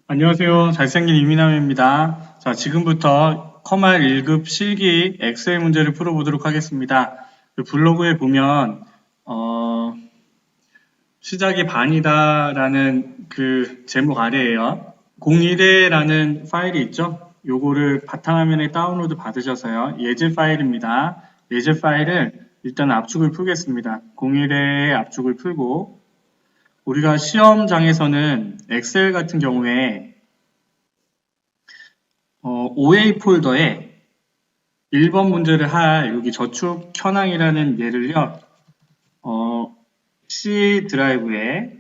안녕하세요. 잘생긴 이민남입니다. 자, 지금부터 커말 1급 실기 엑셀 문제를 풀어보도록 하겠습니다. 그 블로그에 보면, 시작이 반이다라는 그 제목 아래에요. 01회라는 파일이 있죠? 요거를 바탕화면에 다운로드 받으셔서요. 예제 파일입니다. 예제 파일을 일단 압축을 풀겠습니다. 01회의 압축을 풀고, 우리가 시험장에서는 엑셀 같은 경우에 OA 폴더에 1번 문제를 할 여기 저축 현황이라는 예를요, C 드라이브에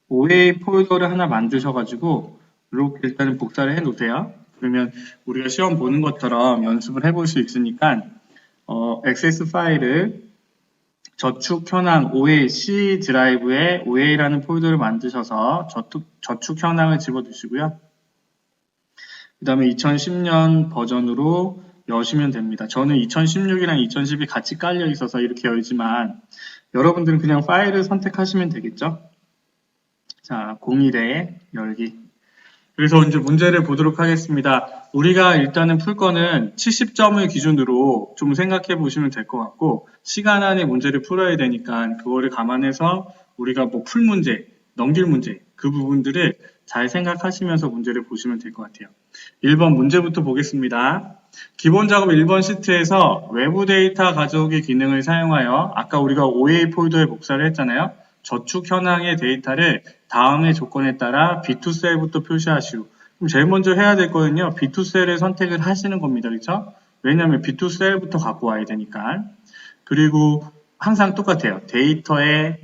OA 폴더를 하나 만드셔가지고 이렇게 일단은 복사를 해 놓으세요. 그러면 우리가 시험 보는 것처럼 연습을 해볼 수 있으니까 XS 파일을 저축 현황 OA C 드라이브에 OA라는 폴더를 만드셔서 저축 현황을 집어두시고요. 그 다음에 2010년 버전으로 여시면 됩니다. 저는 2016이랑 2010이 같이 깔려 있어서 이렇게 열지만 여러분들은 그냥 파일을 선택하시면 되겠죠? 자, 01에 열기. 그래서 이제 문제를 보도록 하겠습니다. 우리가 일단은 풀 거는 70점을 기준으로 좀 생각해 보시면 될 것 같고, 시간 안에 문제를 풀어야 되니까 그거를 감안해서 우리가 뭐 풀 문제, 넘길 문제, 그 부분들을 잘 생각하시면서 문제를 보시면 될 것 같아요. 1번 문제부터 보겠습니다. 기본 작업 1번 시트에서 외부 데이터 가져오기 기능을 사용하여 아까 우리가 OA 폴더에 복사를 했잖아요. 저축 현황의 데이터를 다음의 조건에 따라 B2셀부터 표시하시오. 그럼 제일 먼저 해야 될 거는요. B2셀을 선택을 하시는 겁니다. 그렇죠? 왜냐하면 B2셀부터 갖고 와야 되니까. 그리고 항상 똑같아요. 데이터에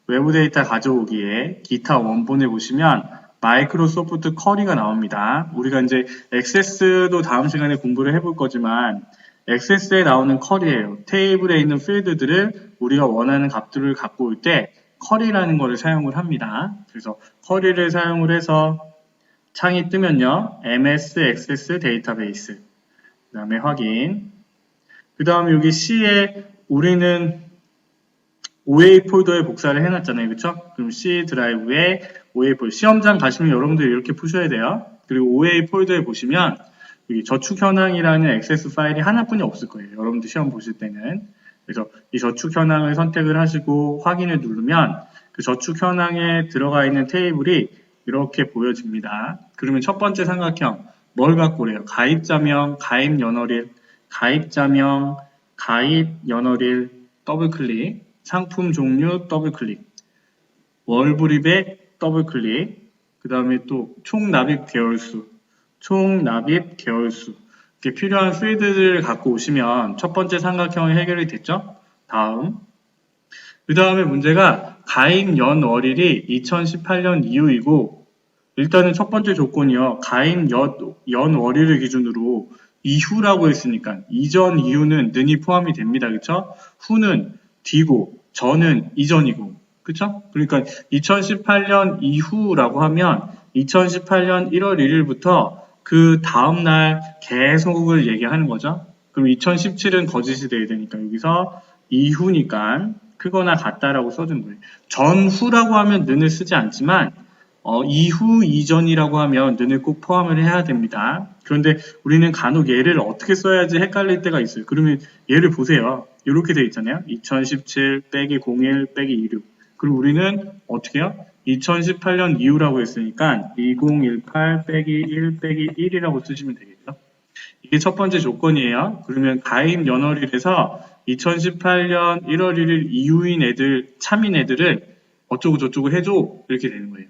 외부 데이터 가져오기에 기타 원본에 보시면 마이크로소프트 커리가 나옵니다. 우리가 이제 액세스도 다음 시간에 공부를 해볼 거지만 액세스에 나오는 커리예요. 테이블에 있는 필드들을 우리가 원하는 값들을 갖고 올 때 커리라는 것을 사용을 합니다. 그래서 커리를 사용을 해서 창이 뜨면요. MS 액세스 데이터베이스 그 다음에 확인 그 다음에 여기 C에 우리는 OA 폴더에 복사를 해놨잖아요. 그쵸? 그럼 C 드라이브에 OA 폴더. 시험장 가시면 여러분들 이렇게 푸셔야 돼요. 그리고 OA 폴더에 보시면 여기 저축 현황이라는 액세스 파일이 하나뿐이 없을 거예요. 여러분들 시험 보실 때는. 그래서 이 저축 현황을 선택을 하시고 확인을 누르면 그 저축 현황에 들어가 있는 테이블이 이렇게 보여집니다. 그러면 첫 번째 삼각형 뭘 갖고 오래요? 가입자명, 가입연월일, 가입자명, 가입연월일 더블 클릭 상품 종류 더블 클릭, 월불입액 더블 클릭, 그 다음에 또 총 납입 계열수, 총 납입 계열수. 이렇게 필요한 필드들을 갖고 오시면 첫 번째 삼각형이 해결이 됐죠? 다음. 그 다음에 문제가 가입 연월일이 2018년 이후이고, 일단은 첫 번째 조건이요. 가입 연월일을 기준으로 이후라고 했으니까 이전 이후는 는이 포함이 됩니다. 그쵸? 후는 뒤고 전은 이전이고 그쵸? 그러니까 2018년 이후라고 하면 2018년 1월 1일부터 그 다음날 계속을 얘기하는 거죠. 그럼 2017은 거짓이 돼야 되니까 여기서 이후니까 크거나 같다라고 써준 거예요. 전후라고 하면 는을 쓰지 않지만 이후 이전이라고 하면 는을 꼭 포함을 해야 됩니다. 그런데 우리는 간혹 얘를 어떻게 써야지 헷갈릴 때가 있어요. 그러면 얘를 보세요. 이렇게 돼 있잖아요. 2017 빼기 01 빼기 26. 그리고 우리는 어떻게 해요? 2018년 이후라고 했으니까 2018 빼기 1 빼기 1이라고 쓰시면 되겠죠. 이게 첫 번째 조건이에요. 그러면 가입 연월일에서 2018년 1월 1일 이후인 애들, 참인 애들을 어쩌고 저쩌고 해줘. 이렇게 되는 거예요.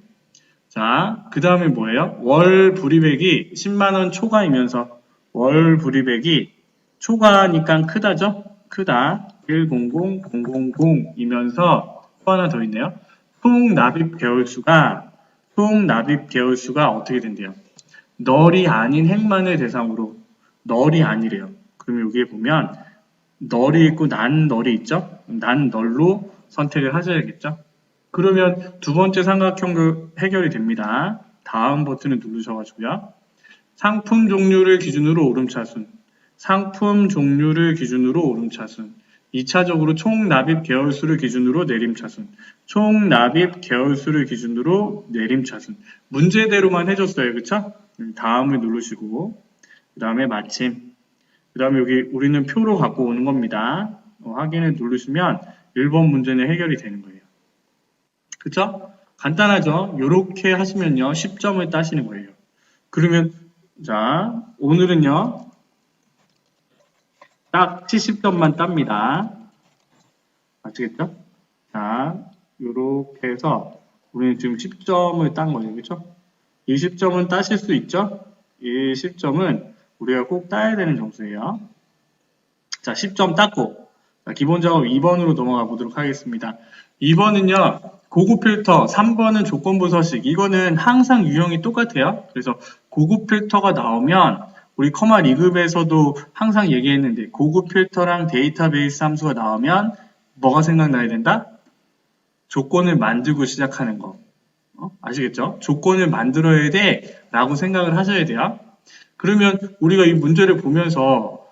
자, 그 다음에 뭐예요? 월 불이백이 10만원 초과이면서 월 불이백이 초과니까 크다죠? 크다. 100000이면서 또 하나 더 있네요. 총 납입 계열수가 어떻게 된대요? 널이 아닌 행만을 대상으로 널이 아니래요. 그럼 여기에 보면 널이 있고 난 널이 있죠? 난 널로 선택을 하셔야겠죠? 그러면 두 번째 삼각형 해결이 됩니다. 다음 버튼을 누르셔가지고요. 상품 종류를 기준으로 오름차순. 상품 종류를 기준으로 오름차순. 2차적으로 총 납입 계열수를 기준으로 내림차순. 총 납입 계열수를 기준으로 내림차순. 문제대로만 해줬어요. 그쵸? 다음을 누르시고 그 다음에 마침 그 다음에 여기 우리는 표로 갖고 오는 겁니다. 확인을 누르시면 1번 문제는 해결이 되는 거예요. 그쵸? 간단하죠? 요렇게 하시면요 10점을 따시는 거예요. 그러면 자 오늘은요 딱 70점만 땁니다. 아시겠죠? 자, 요렇게 해서 우리는 지금 10점을 딴 거예요. 그쵸? 이 10점은 따실 수 있죠? 이 10점은 우리가 꼭 따야 되는 점수예요. 자, 10점 땄고 자, 기본 작업 2번으로 넘어가 보도록 하겠습니다. 2번은요. 고급 필터, 3번은 조건부 서식. 이거는 항상 유형이 똑같아요. 그래서 고급 필터가 나오면 우리 커마 리급에서도 항상 얘기했는데 고급 필터랑 데이터베이스 함수가 나오면 뭐가 생각나야 된다? 조건을 만들고 시작하는 거. 아시겠죠? 조건을 만들어야 돼 라고 생각을 하셔야 돼요. 그러면 우리가 이 문제를 보면서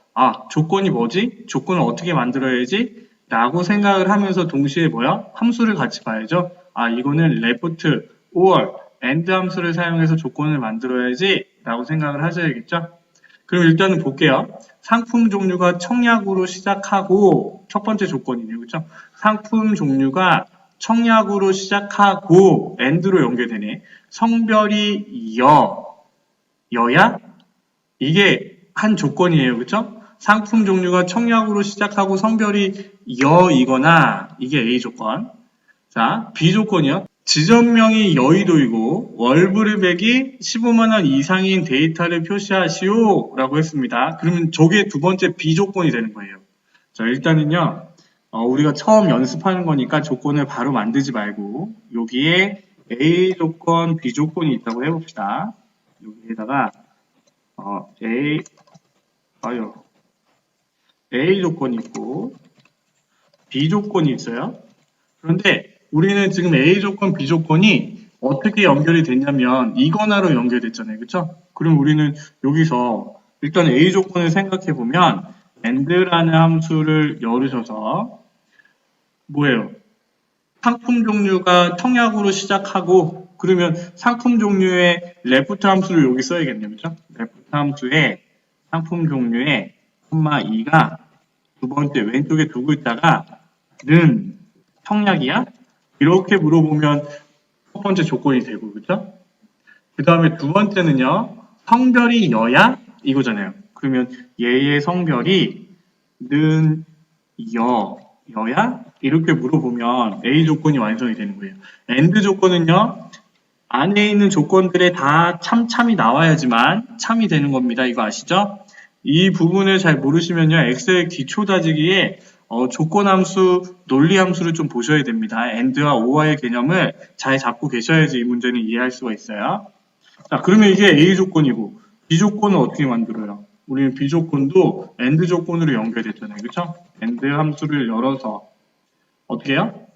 조건이 뭐지? 조건을 어떻게 만들어야지? 라고 생각을 하면서 동시에 뭐야? 함수를 같이 봐야죠. 이거는 left, or, and 함수를 사용해서 조건을 만들어야지 라고 생각을 하셔야겠죠? 그럼 일단은 볼게요. 상품 종류가 청약으로 시작하고 첫 번째 조건이네요. 그렇죠? 상품 종류가 청약으로 시작하고 and로 연결되네. 성별이 여야? 이게 한 조건이에요. 그렇죠? 상품 종류가 청약으로 시작하고 성별이 여이거나 이게 A 조건. 자, B 조건이요. 지점명이 여의도이고 월브리백이 15만원 이상인 데이터를 표시하시오 라고 했습니다. 그러면 저게 두 번째 B 조건이 되는 거예요. 자, 일단은요. 우리가 처음 연습하는 거니까 조건을 바로 만들지 말고 여기에 A 조건, B 조건이 있다고 해봅시다. 여기에다가 A 조건이 있고 B 조건이 있어요. 그런데 우리는 지금 A 조건, B 조건이 어떻게 연결이 됐냐면 이거나로 연결됐잖아요. 그쵸? 그럼 우리는 여기서 일단 A 조건을 생각해 보면 and라는 함수를 열으셔서 뭐예요? 상품 종류가 청약으로 시작하고 그러면 상품 종류의 left 함수를 여기 써야겠네요. 그쵸? left 함수에 상품 종류의 2가 두 번째 왼쪽에 두고 있다가 는 청약이야? 이렇게 물어보면 첫 번째 조건이 되고, 그죠? 그 다음에 두 번째는요, 성별이 여야? 이거잖아요. 그러면 얘의 성별이 여야? 이렇게 물어보면 A 조건이 완성이 되는 거예요. AND 조건은요, 안에 있는 조건들에 다 참이 나와야지만 참이 되는 겁니다. 이거 아시죠? 이 부분을 잘 모르시면요, 엑셀 기초 다지기에 조건함수, 논리함수를 좀 보셔야 됩니다. AND와 OR의 개념을 잘 잡고 계셔야지 이 문제는 이해할 수가 있어요. 자, 그러면 이게 A 조건이고 B 조건은 어떻게 만들어요? 우리는 B 조건도 AND 조건으로 연결됐잖아요. 그렇죠? AND 함수를 열어서 어떻게 해요?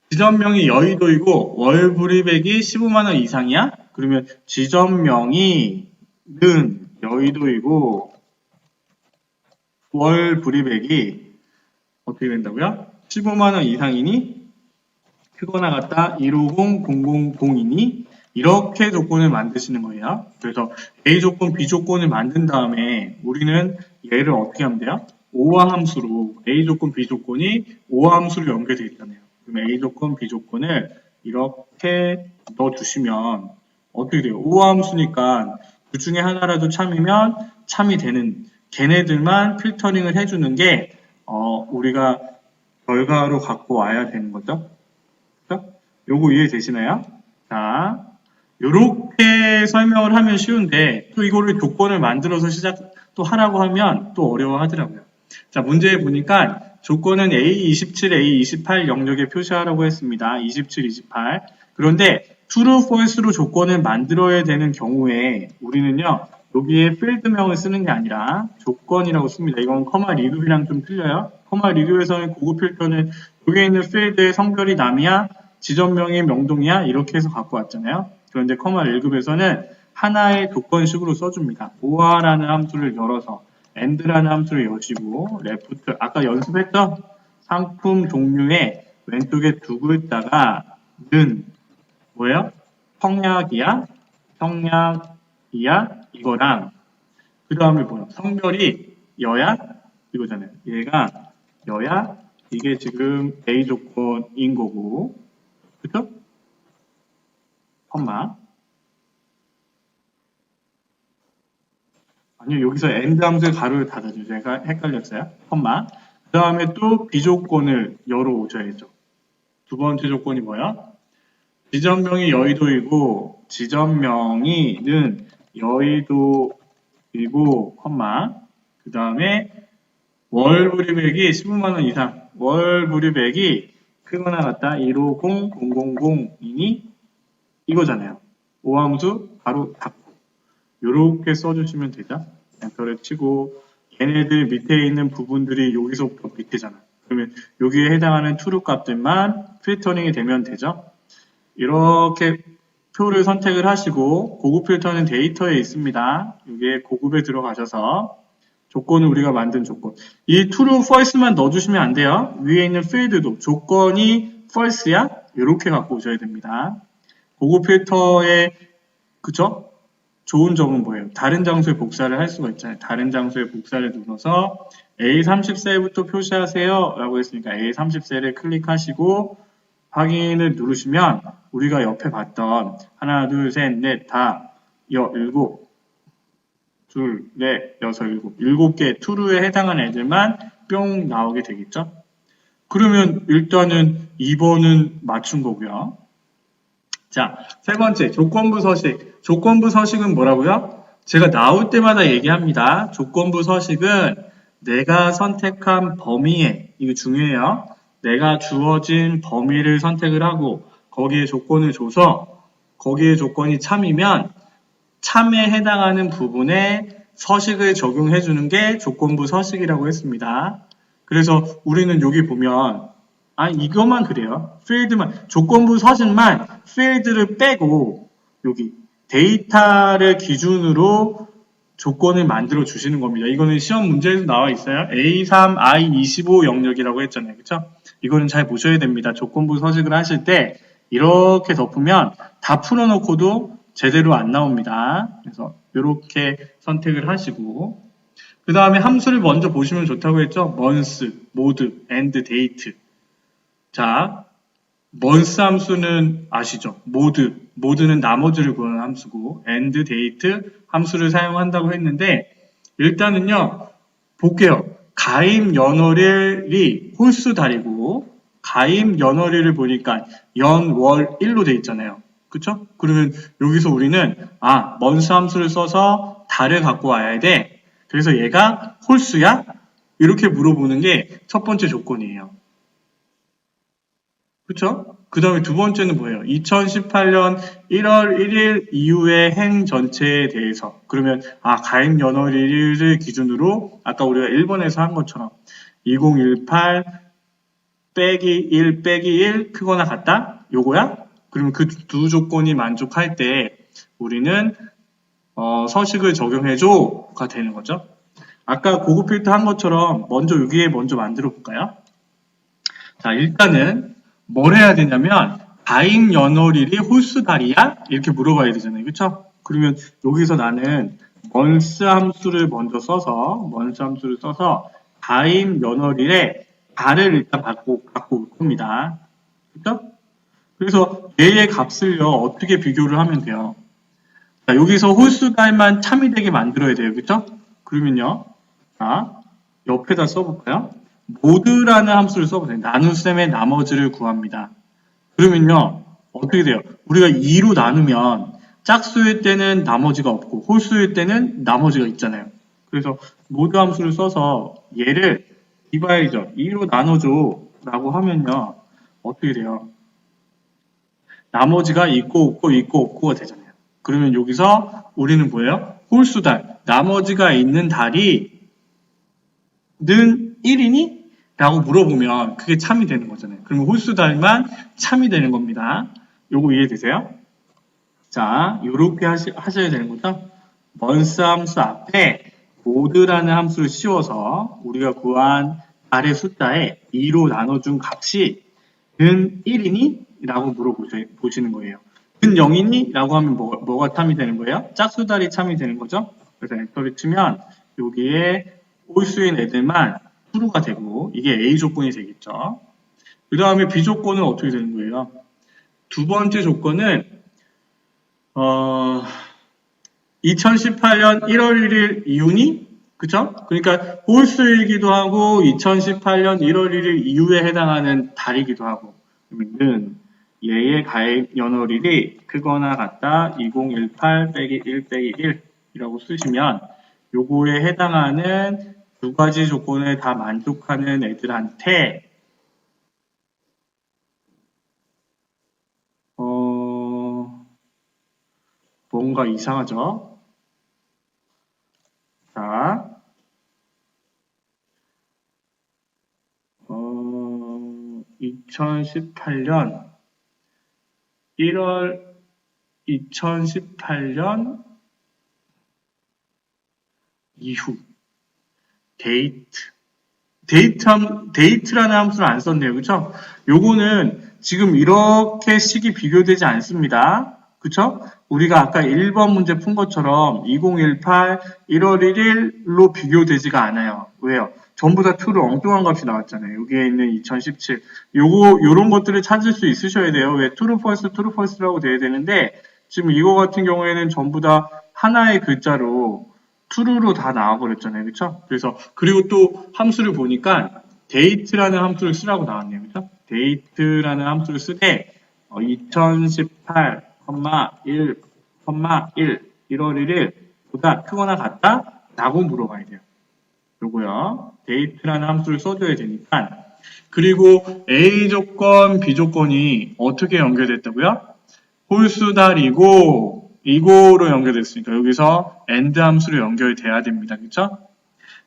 지점명이 여의도이고 월불이백이 15만원 이상이야? 그러면 지점명이 는 여의도이고 월 불이백이 어떻게 된다고요? 15만원 이상이니 크거나 같다 150,000이니 이렇게 조건을 만드시는 거예요. 그래서 A 조건, B 조건을 만든 다음에 우리는 얘를 어떻게 하면 돼요? OR 함수로 A 조건, B 조건이 OR 함수로 연결되어 있잖아요. 그럼 A 조건, B 조건을 이렇게 넣어주시면 어떻게 돼요? OR 함수니까 그 중에 하나라도 참이면 참이 되는 걔네들만 필터링을 해주는 게 우리가 결과로 갖고 와야 되는 거죠. 그렇죠? 요거 이해되시나요? 자, 요렇게 설명을 하면 쉬운데 또 이거를 조건을 만들어서 시작 또 하라고 하면 또 어려워하더라고요. 자, 문제에 보니까 조건은 A27, A28 영역에 표시하라고 했습니다. 27, 28. 그런데 true, false로 조건을 만들어야 되는 경우에 우리는요. 여기에 필드명을 쓰는 게 아니라 조건이라고 씁니다. 이건 커마 리급이랑 좀 틀려요. 커마 리급에서는 고급 필터는 여기에 있는 필드의 성별이 남이야, 지점명이 명동이야 이렇게 해서 갖고 왔잖아요. 그런데 커마 1급에서는 하나의 조건식으로 써줍니다. OR라는 함수를 열어서 and라는 함수를 여시고 left 아까 연습했죠? 상품 종류에 왼쪽에 두고 있다가 는 뭐예요? 청약이야? 청약이야? 이거랑 그 다음에 뭐야? 성별이 여야? 이거잖아요. 얘가 여야? 이게 지금 A 조건인 거고 그쵸? 컴마 아니요 여기서 AND 함수의 가로를 닫아줘요. 제가 헷갈렸어요. 컴마 그 다음에 또 B 조건을 열어오셔야죠. 두 번째 조건이 뭐야? 지점명이 여의도이고 지점명이는 여의도이고 컴마 그 다음에 월 불입액이 15만원 이상 월 불입액이 크거나 같다 150000이니 이거잖아요. 오함수 바로 닫고 이렇게 써주시면 되죠. 엔터를 치고 얘네들 밑에 있는 부분들이 여기서부터 밑에잖아. 그러면 여기에 해당하는 true 값들만 필터링이 되면 되죠. 이렇게 표를 선택을 하시고 고급 필터는 데이터에 있습니다. 여기에 고급에 들어가셔서 조건을 우리가 만든 조건 이 true, false만 넣어주시면 안 돼요. 위에 있는 field도 조건이 false야? 이렇게 갖고 오셔야 됩니다. 고급 필터의 그쵸? 좋은 점은 뭐예요? 다른 장소에 복사를 할 수가 있잖아요. 다른 장소에 복사를 눌러서 A30셀부터 표시하세요 라고 했으니까 A30셀을 클릭하시고 확인을 누르시면 우리가 옆에 봤던 하나, 둘, 셋, 넷, 다, 일곱, 둘, 넷, 여섯, 일곱 개 true에 해당하는 애들만 뿅 나오게 되겠죠? 그러면 일단은 2번은 맞춘 거고요. 자, 세 번째, 조건부 서식. 조건부 서식은 뭐라고요? 제가 나올 때마다 얘기합니다. 조건부 서식은 내가 선택한 범위에, 이거 중요해요. 내가 주어진 범위를 선택을 하고 거기에 조건을 줘서 거기에 조건이 참이면 참에 해당하는 부분에 서식을 적용해 주는 게 조건부 서식이라고 했습니다. 그래서 우리는 여기 보면 이것만 그래요. 필드만 조건부 서식만 필드를 빼고 여기 데이터를 기준으로 조건을 만들어 주시는 겁니다. 이거는 시험 문제에서 나와 있어요. A3, I25 영역이라고 했잖아요. 그쵸? 이거는 잘 보셔야 됩니다. 조건부 서식을 하실 때 이렇게 덮으면 다 풀어놓고도 제대로 안 나옵니다. 그래서 이렇게 선택을 하시고 그 다음에 함수를 먼저 보시면 좋다고 했죠. month, mode, and date. 자, month 함수는 아시죠? mode는 나머지를 구하는 함수고 and date 함수를 사용한다고 했는데 일단은요. 볼게요. 가입 연월일이 홀수 달이고 가입 연월일을 보니까 연월 1로 돼 있잖아요. 그쵸? 그러면 여기서 우리는 month 함수를 써서 달을 갖고 와야 돼. 그래서 얘가 홀수야? 이렇게 물어보는 게 첫 번째 조건이에요. 그쵸? 그 다음에 두 번째는 뭐예요? 2018년 1월 1일 이후의 행 전체에 대해서 그러면 가입 연월일을 기준으로 아까 우리가 1번에서 한 것처럼 2018 빼기 1 빼기 1 크거나 같다? 요거야? 그러면 그 두 조건이 만족할 때 우리는 서식을 적용해줘가 되는 거죠. 아까 고급 필터 한 것처럼 먼저 여기에 먼저 만들어 볼까요? 자, 일단은 뭘 해야 되냐면 가입 연월일이 홀수 달이야? 이렇게 물어봐야 되잖아요. 그쵸? 그러면 여기서 나는 month 함수를 먼저 써서 가입 연월일에 달을 일단 갖고 올 겁니다. 그쵸? 그래서 얘의 값을요 어떻게 비교를 하면 돼요? 자, 여기서 홀수 달만 참이 되게 만들어야 돼요. 그쵸? 그러면요. 자, 옆에다 써볼까요? 모드라는 함수를 써보세요. 나눗셈의 나머지를 구합니다. 그러면요. 어떻게 돼요? 우리가 2로 나누면 짝수일 때는 나머지가 없고 홀수일 때는 나머지가 있잖아요. 그래서 모드 함수를 써서 얘를 디바이저 2로 나눠줘 라고 하면요. 어떻게 돼요? 나머지가 있고 없고가 되잖아요. 그러면 여기서 우리는 뭐예요? 홀수달. 나머지가 있는 달이 는 1이니? 라고 물어보면 그게 참이 되는 거잖아요. 그러면 홀수달만 참이 되는 겁니다. 요거 이해되세요? 자, 요렇게 하셔야 되는 거죠. month 함수 앞에 모드라는 함수를 씌워서 우리가 구한 달의 숫자에 2로 나눠준 값이 는 1이니? 라고 물어보시는 거예요. 는 0이니? 라고 하면 뭐가 참이 되는 거예요? 짝수달이 참이 되는 거죠? 그래서 엔터를 치면 여기에 홀수인 애들만 true가 되고 이게 A 조건이 되겠죠. 그 다음에 B 조건은 어떻게 되는 거예요? 두 번째 조건은 2018년 1월 1일 이후니? 그쵸? 그러니까 홀수이기도 하고 2018년 1월 1일 이후에 해당하는 달이기도 하고 그러면 얘의 가입 연월일이 크거나 같다 2018 빼기 1 빼기 1이라고 쓰시면 요거에 해당하는 두 가지 조건을 다 만족하는 애들한테 뭔가 이상하죠? 자, 2018년 1월 2018년 이후 데이트라는 함수를 안 썼네요. 그쵸? 요거는 지금 이렇게 식이 비교되지 않습니다. 그쵸? 우리가 아까 1번 문제 푼 것처럼 2018 1월 1일로 비교되지가 않아요. 왜요? 전부 다 true로 엉뚱한 값이 나왔잖아요. 여기에 있는 2017. 요런 것들을 찾을 수 있으셔야 돼요. 왜 true, false라고 돼야 되는데, 지금 이거 같은 경우에는 전부 다 하나의 글자로 true로 다 나와버렸잖아요. 그쵸? 그래서, 그리고 또 함수를 보니까 date라는 함수를 쓰라고 나왔네요. 그쵸? date라는 함수를 쓰되, 2018, 1, 1월 1일 보다 크거나 같다? 라고 물어봐야 돼요. 요거요. date라는 함수를 써줘야 되니까. 그리고 A 조건, B 조건이 어떻게 연결됐다고요? 홀수달이고 이거로 연결됐으니까 여기서 AND 함수로 연결돼야 됩니다. 그쵸?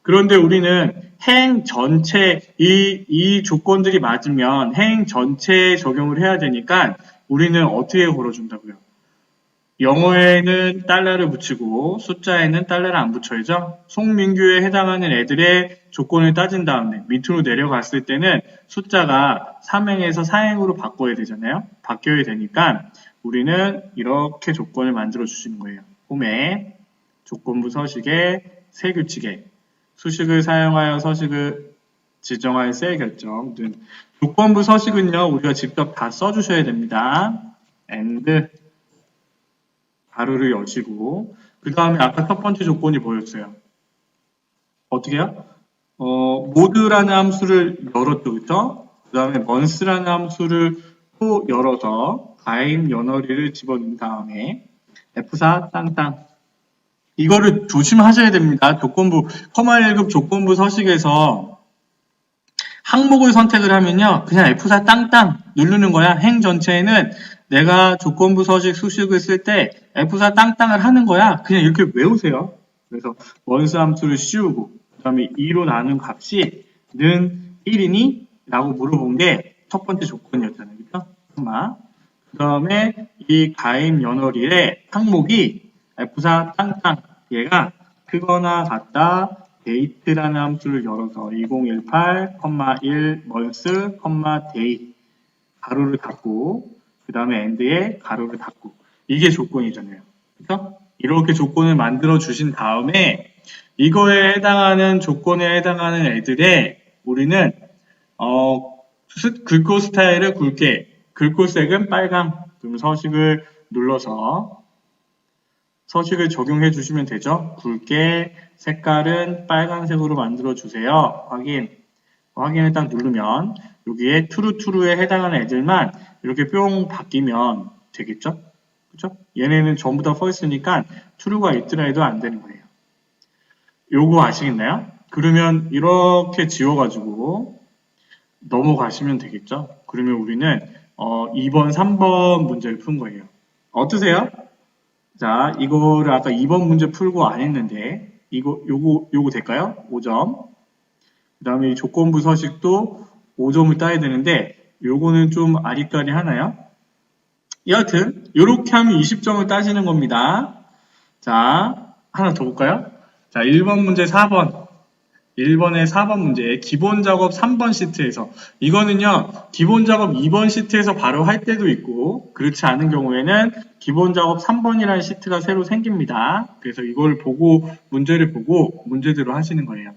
그런데 우리는 행 전체 이 조건들이 맞으면 행 전체에 적용을 해야 되니까 우리는 어떻게 걸어준다고요? 영어에는 달러를 붙이고 숫자에는 달러를 안 붙여야죠. 송민규에 해당하는 애들의 조건을 따진 다음에 밑으로 내려갔을 때는 숫자가 3행에서 4행으로 바꿔야 되잖아요. 바뀌어야 되니까 우리는 이렇게 조건을 만들어 주시는 거예요. 홈에 조건부 서식에 세 규칙에 수식을 사용하여 서식을 지정할 셀 결정 등 조건부 서식은요. 우리가 직접 다 써주셔야 됩니다. and 가로를 여시고 그 다음에 아까 첫 번째 조건이 뭐였어요? 어떻게요? 모드라는 함수를 열었죠, 그쵸? 그 다음에 months라는 함수를 또 열어서 가임 연월일을 집어넣은 다음에 F4 땅땅 이거를 조심하셔야 됩니다. 조건부 커마 1급 조건부 서식에서 항목을 선택을 하면요. 그냥 F4 땅땅 누르는 거야. 행 전체에는 내가 조건부 서식 수식을 쓸 때 F4 땅땅을 하는 거야. 그냥 이렇게 외우세요. 그래서 원수 함수를 씌우고 그 다음에 2로 나눈 값이 는 1이니? 라고 물어본 게 첫 번째 조건이었잖아요. 그렇죠? 그 다음에 이 가임 연월일의 항목이 F4 땅땅 얘가 크거나 같다 date라는 함수를 열어서 2018, 1 month, day 가로를 닫고 그 다음에 end에 가로를 닫고 이게 조건이잖아요. 그렇죠? 이렇게 조건을 만들어 주신 다음에 이거에 해당하는 조건에 해당하는 애들의 우리는 글꼴 스타일을 굵게 글꼴 색은 빨강 그럼 서식을 눌러서 서식을 적용해 주시면 되죠. 굵게 색깔은 빨간색으로 만들어 주세요. 확인을 딱 누르면 여기에 true에 해당하는 애들만 이렇게 뿅 바뀌면 되겠죠? 그죠? 얘네는 전부 다 false니까 true가 있더라 해도 안 되는 거예요. 요거 아시겠나요? 그러면 이렇게 지워가지고 넘어가시면 되겠죠? 그러면 우리는 2번, 3번 문제를 푼 거예요. 어떠세요? 자, 이거를 아까 2번 문제 풀고 안 했는데 요거 될까요? 5점. 그 다음에 이 조건부 서식도 5점을 따야 되는데 요거는 좀 아리까리 하나요? 여하튼 요렇게 하면 20점을 따지는 겁니다. 자, 하나 더 볼까요? 자, 1번 문제 4번. 1번의 4번 문제, 기본 작업 3번 시트에서. 이거는요, 기본 작업 2번 시트에서 바로 할 때도 있고, 그렇지 않은 경우에는 기본 작업 3번이라는 시트가 새로 생깁니다. 그래서 이걸 보고, 문제를 보고, 문제대로 하시는 거예요.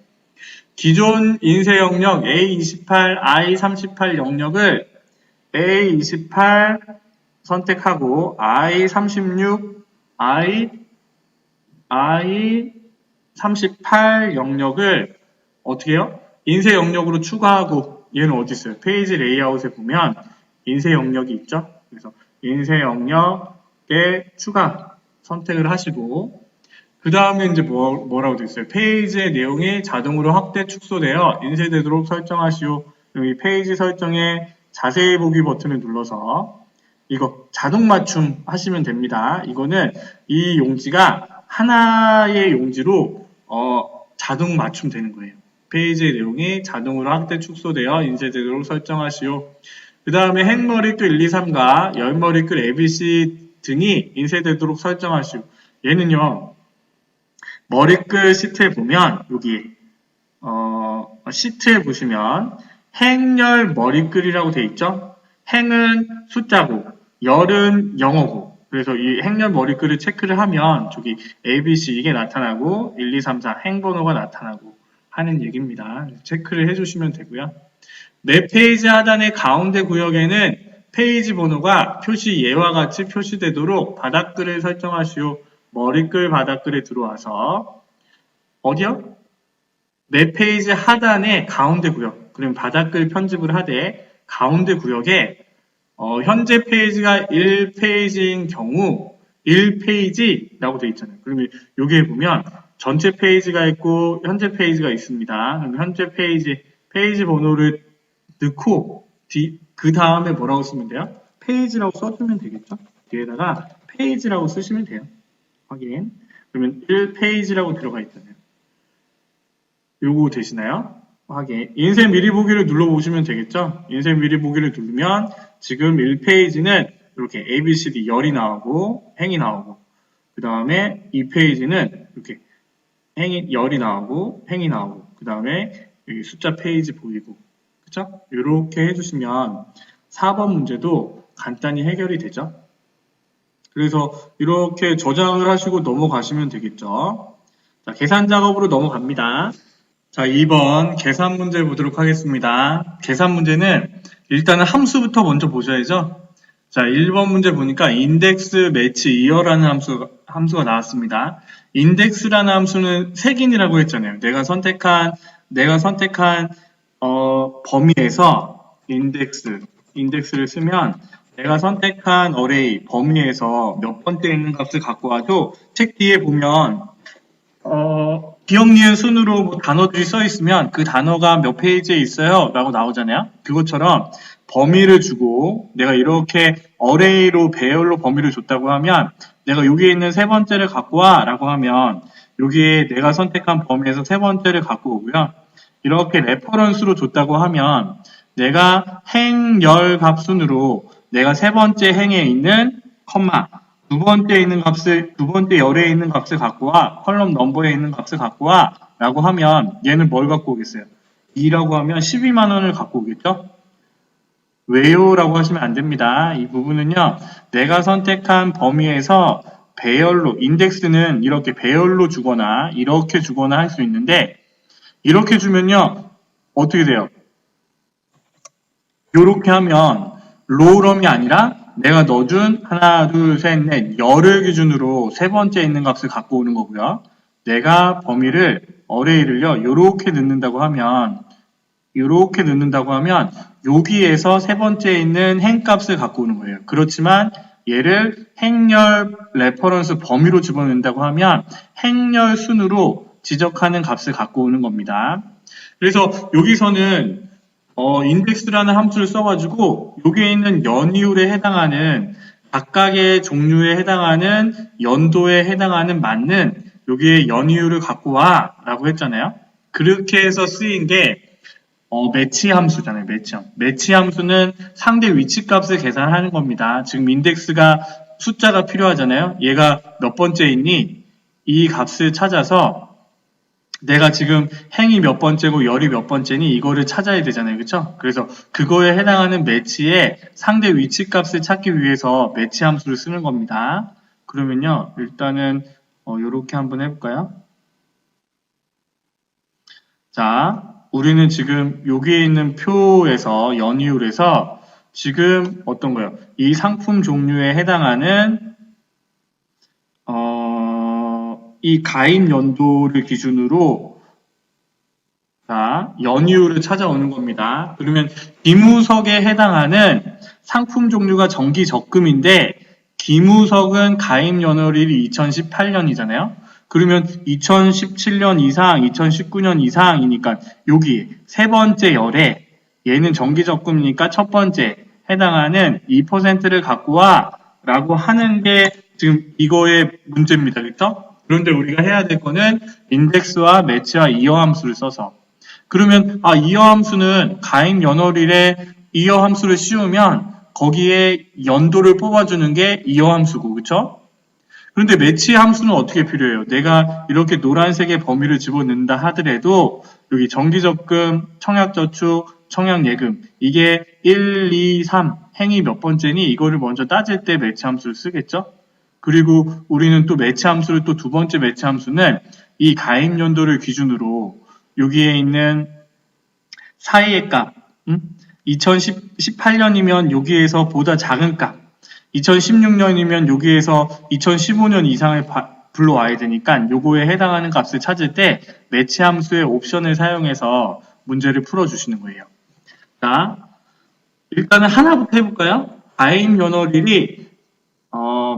기존 인쇄 영역 A28, I38 영역을 A28 선택하고, I36, I38 영역을 어떻게 해요? 인쇄 영역으로 추가하고, 얘는 어디 있어요? 페이지 레이아웃에 보면 인쇄 영역이 있죠? 그래서 인쇄 영역에 추가 선택을 하시고, 그 다음에 이제 뭐라고 되어 있어요? 페이지의 내용이 자동으로 확대 축소되어 인쇄되도록 설정하시오. 여기 페이지 설정에 자세히 보기 버튼을 눌러서 이거 자동 맞춤 하시면 됩니다. 이거는 이 용지가 하나의 용지로 자동 맞춤 되는 거예요. 페이지의 내용이 자동으로 확대 축소되어 인쇄되도록 설정하시오. 그 다음에 행머리글 1, 2, 3과 열머리글 ABC 등이 인쇄되도록 설정하시오. 얘는요, 머리글 시트에 보면 여기 시트에 보시면 행열 머리글이라고 되어 있죠. 행은 숫자고 열은 영어고, 그래서 이 행렬 머리글을 체크를 하면 저기 ABC 이게 나타나고 1, 2, 3, 4 행번호가 나타나고 하는 얘기입니다. 체크를 해주시면 되고요. 내 페이지 하단의 가운데 구역에는 페이지 번호가 표시 예와 같이 표시되도록 바닥글을 설정하시오. 머리글 바닥글에 들어와서 어디요? 내 페이지 하단의 가운데 구역, 그럼 바닥글 편집을 하되 가운데 구역에 현재 페이지가 1페이지인 경우 1페이지라고 되어 있잖아요. 그러면 여기에 보면 전체 페이지가 있고 현재 페이지가 있습니다. 그럼 현재 페이지 번호를 넣고 그 다음에 뭐라고 쓰면 돼요? 페이지라고 써주면 되겠죠? 뒤에다가 페이지라고 쓰시면 돼요. 확인. 그러면 1페이지라고 들어가 있잖아요. 요거 되시나요? 확인. 인쇄 미리 보기를 눌러보시면 되겠죠? 인쇄 미리 보기를 누르면 지금 1페이지는 이렇게 ABCD 열이 나오고 행이 나오고, 그 다음에 2페이지는 이렇게 열이 나오고 행이 나오고, 그 다음에 여기 숫자 페이지 보이고, 그쵸? 이렇게 해주시면 4번 문제도 간단히 해결이 되죠? 그래서 이렇게 저장을 하시고 넘어가시면 되겠죠? 자, 계산 작업으로 넘어갑니다. 자, 2번 계산 문제 보도록 하겠습니다. 계산 문제는 일단은 함수부터 먼저 보셔야죠. 자, 1번 문제 보니까 index match year라는 함수가 나왔습니다. index라는 함수는 색인이라고 했잖아요. 내가 선택한 범위에서 index를 쓰면 내가 선택한 array 범위에서 몇 번째 있는 값을 갖고 와도 책 뒤에 보면 기억 니은 순으로 뭐 단어들이 써 있으면 그 단어가 몇 페이지에 있어요 라고 나오잖아요. 그것처럼 범위를 주고 내가 이렇게 array로 배열로 범위를 줬다고 하면 내가 여기에 있는 세 번째를 갖고 와 라고 하면 여기에 내가 선택한 범위에서 세 번째를 갖고 오고요. 이렇게 레퍼런스로 줬다고 하면 내가 행, 열 값순으로 내가 세 번째 행에 있는 컴마, 두 번째 열에 있는 값을 갖고 와, 컬럼 넘버에 있는 값을 갖고 와 라고 하면 얘는 뭘 갖고 오겠어요? 2라고 하면 12만 원을 갖고 오겠죠? 왜요? 라고 하시면 안 됩니다. 이 부분은요, 내가 선택한 범위에서 배열로, 인덱스는 이렇게 배열로 주거나 이렇게 주거나 할 수 있는데 이렇게 주면요, 어떻게 돼요? 이렇게 하면 로우럼이 아니라 내가 넣어준 하나, 둘, 셋, 넷, 열을 기준으로 세 번째 있는 값을 갖고 오는 거고요. 내가 범위를 어레이를요, 요렇게 넣는다고 하면 여기에서 세 번째 있는 행 값을 갖고 오는 거예요. 그렇지만 얘를 행열 레퍼런스 범위로 집어넣는다고 하면 행열 순으로 지적하는 값을 갖고 오는 겁니다. 그래서 여기서는 인덱스라는 함수를 써가지고 여기에 있는 연이율에 해당하는 각각의 종류에 해당하는 연도에 해당하는 맞는 여기에 연이율을 갖고 와 라고 했잖아요. 그렇게 해서 쓰인 게 매치 함수잖아요. 매치 함수는 상대 위치 값을 계산하는 겁니다. 지금 인덱스가 숫자가 필요하잖아요. 얘가 몇 번째 있니? 이 값을 찾아서 내가 지금 행이 몇 번째고 열이 몇 번째니 이거를 찾아야 되잖아요. 그쵸? 그래서 그거에 해당하는 매치의 상대 위치 값을 찾기 위해서 매치 함수를 쓰는 겁니다. 그러면요, 일단은 요렇게 한번 해볼까요? 자, 우리는 지금 여기에 있는 표에서 연이율에서 지금 어떤 거요? 이 상품 종류에 해당하는 이 가입 연도를 기준으로 자, 연이율을 찾아오는 겁니다. 그러면 기무석에 해당하는 상품 종류가 정기 적금인데 기무석은 가입 연월일이 2018년이잖아요. 그러면 2017년 이상, 2019년 이상이니까 여기 세 번째 열에 얘는 정기 적금이니까 첫 번째 해당하는 2%를 갖고 와 라고 하는 게 지금 이거의 문제입니다. 그렇죠? 그런데 우리가 해야 될 거는 인덱스와 매치와 이어 함수를 써서 그러면 이어 함수는 가입 연월일에 이어 함수를 씌우면 거기에 연도를 뽑아주는 게 이어 함수고 그쵸? 그런데 매치 함수는 어떻게 필요해요? 내가 이렇게 노란색의 범위를 집어넣는다 하더라도 여기 정기적금, 청약저축, 청약예금 이게 1, 2, 3 행위 몇 번째니 이거를 먼저 따질 때 매치 함수를 쓰겠죠? 그리고 우리는 또 매치 함수를 또 두 번째 매치 함수는 이 가입 연도를 기준으로 여기에 있는 사이의 값, 2018년이면 여기에서 보다 작은 값, 2016년이면 여기에서 2015년 이상을 불러와야 되니까 요거에 해당하는 값을 찾을 때 매치 함수의 옵션을 사용해서 문제를 풀어주시는 거예요. 자, 일단은 하나부터 해볼까요? 가입 연월일이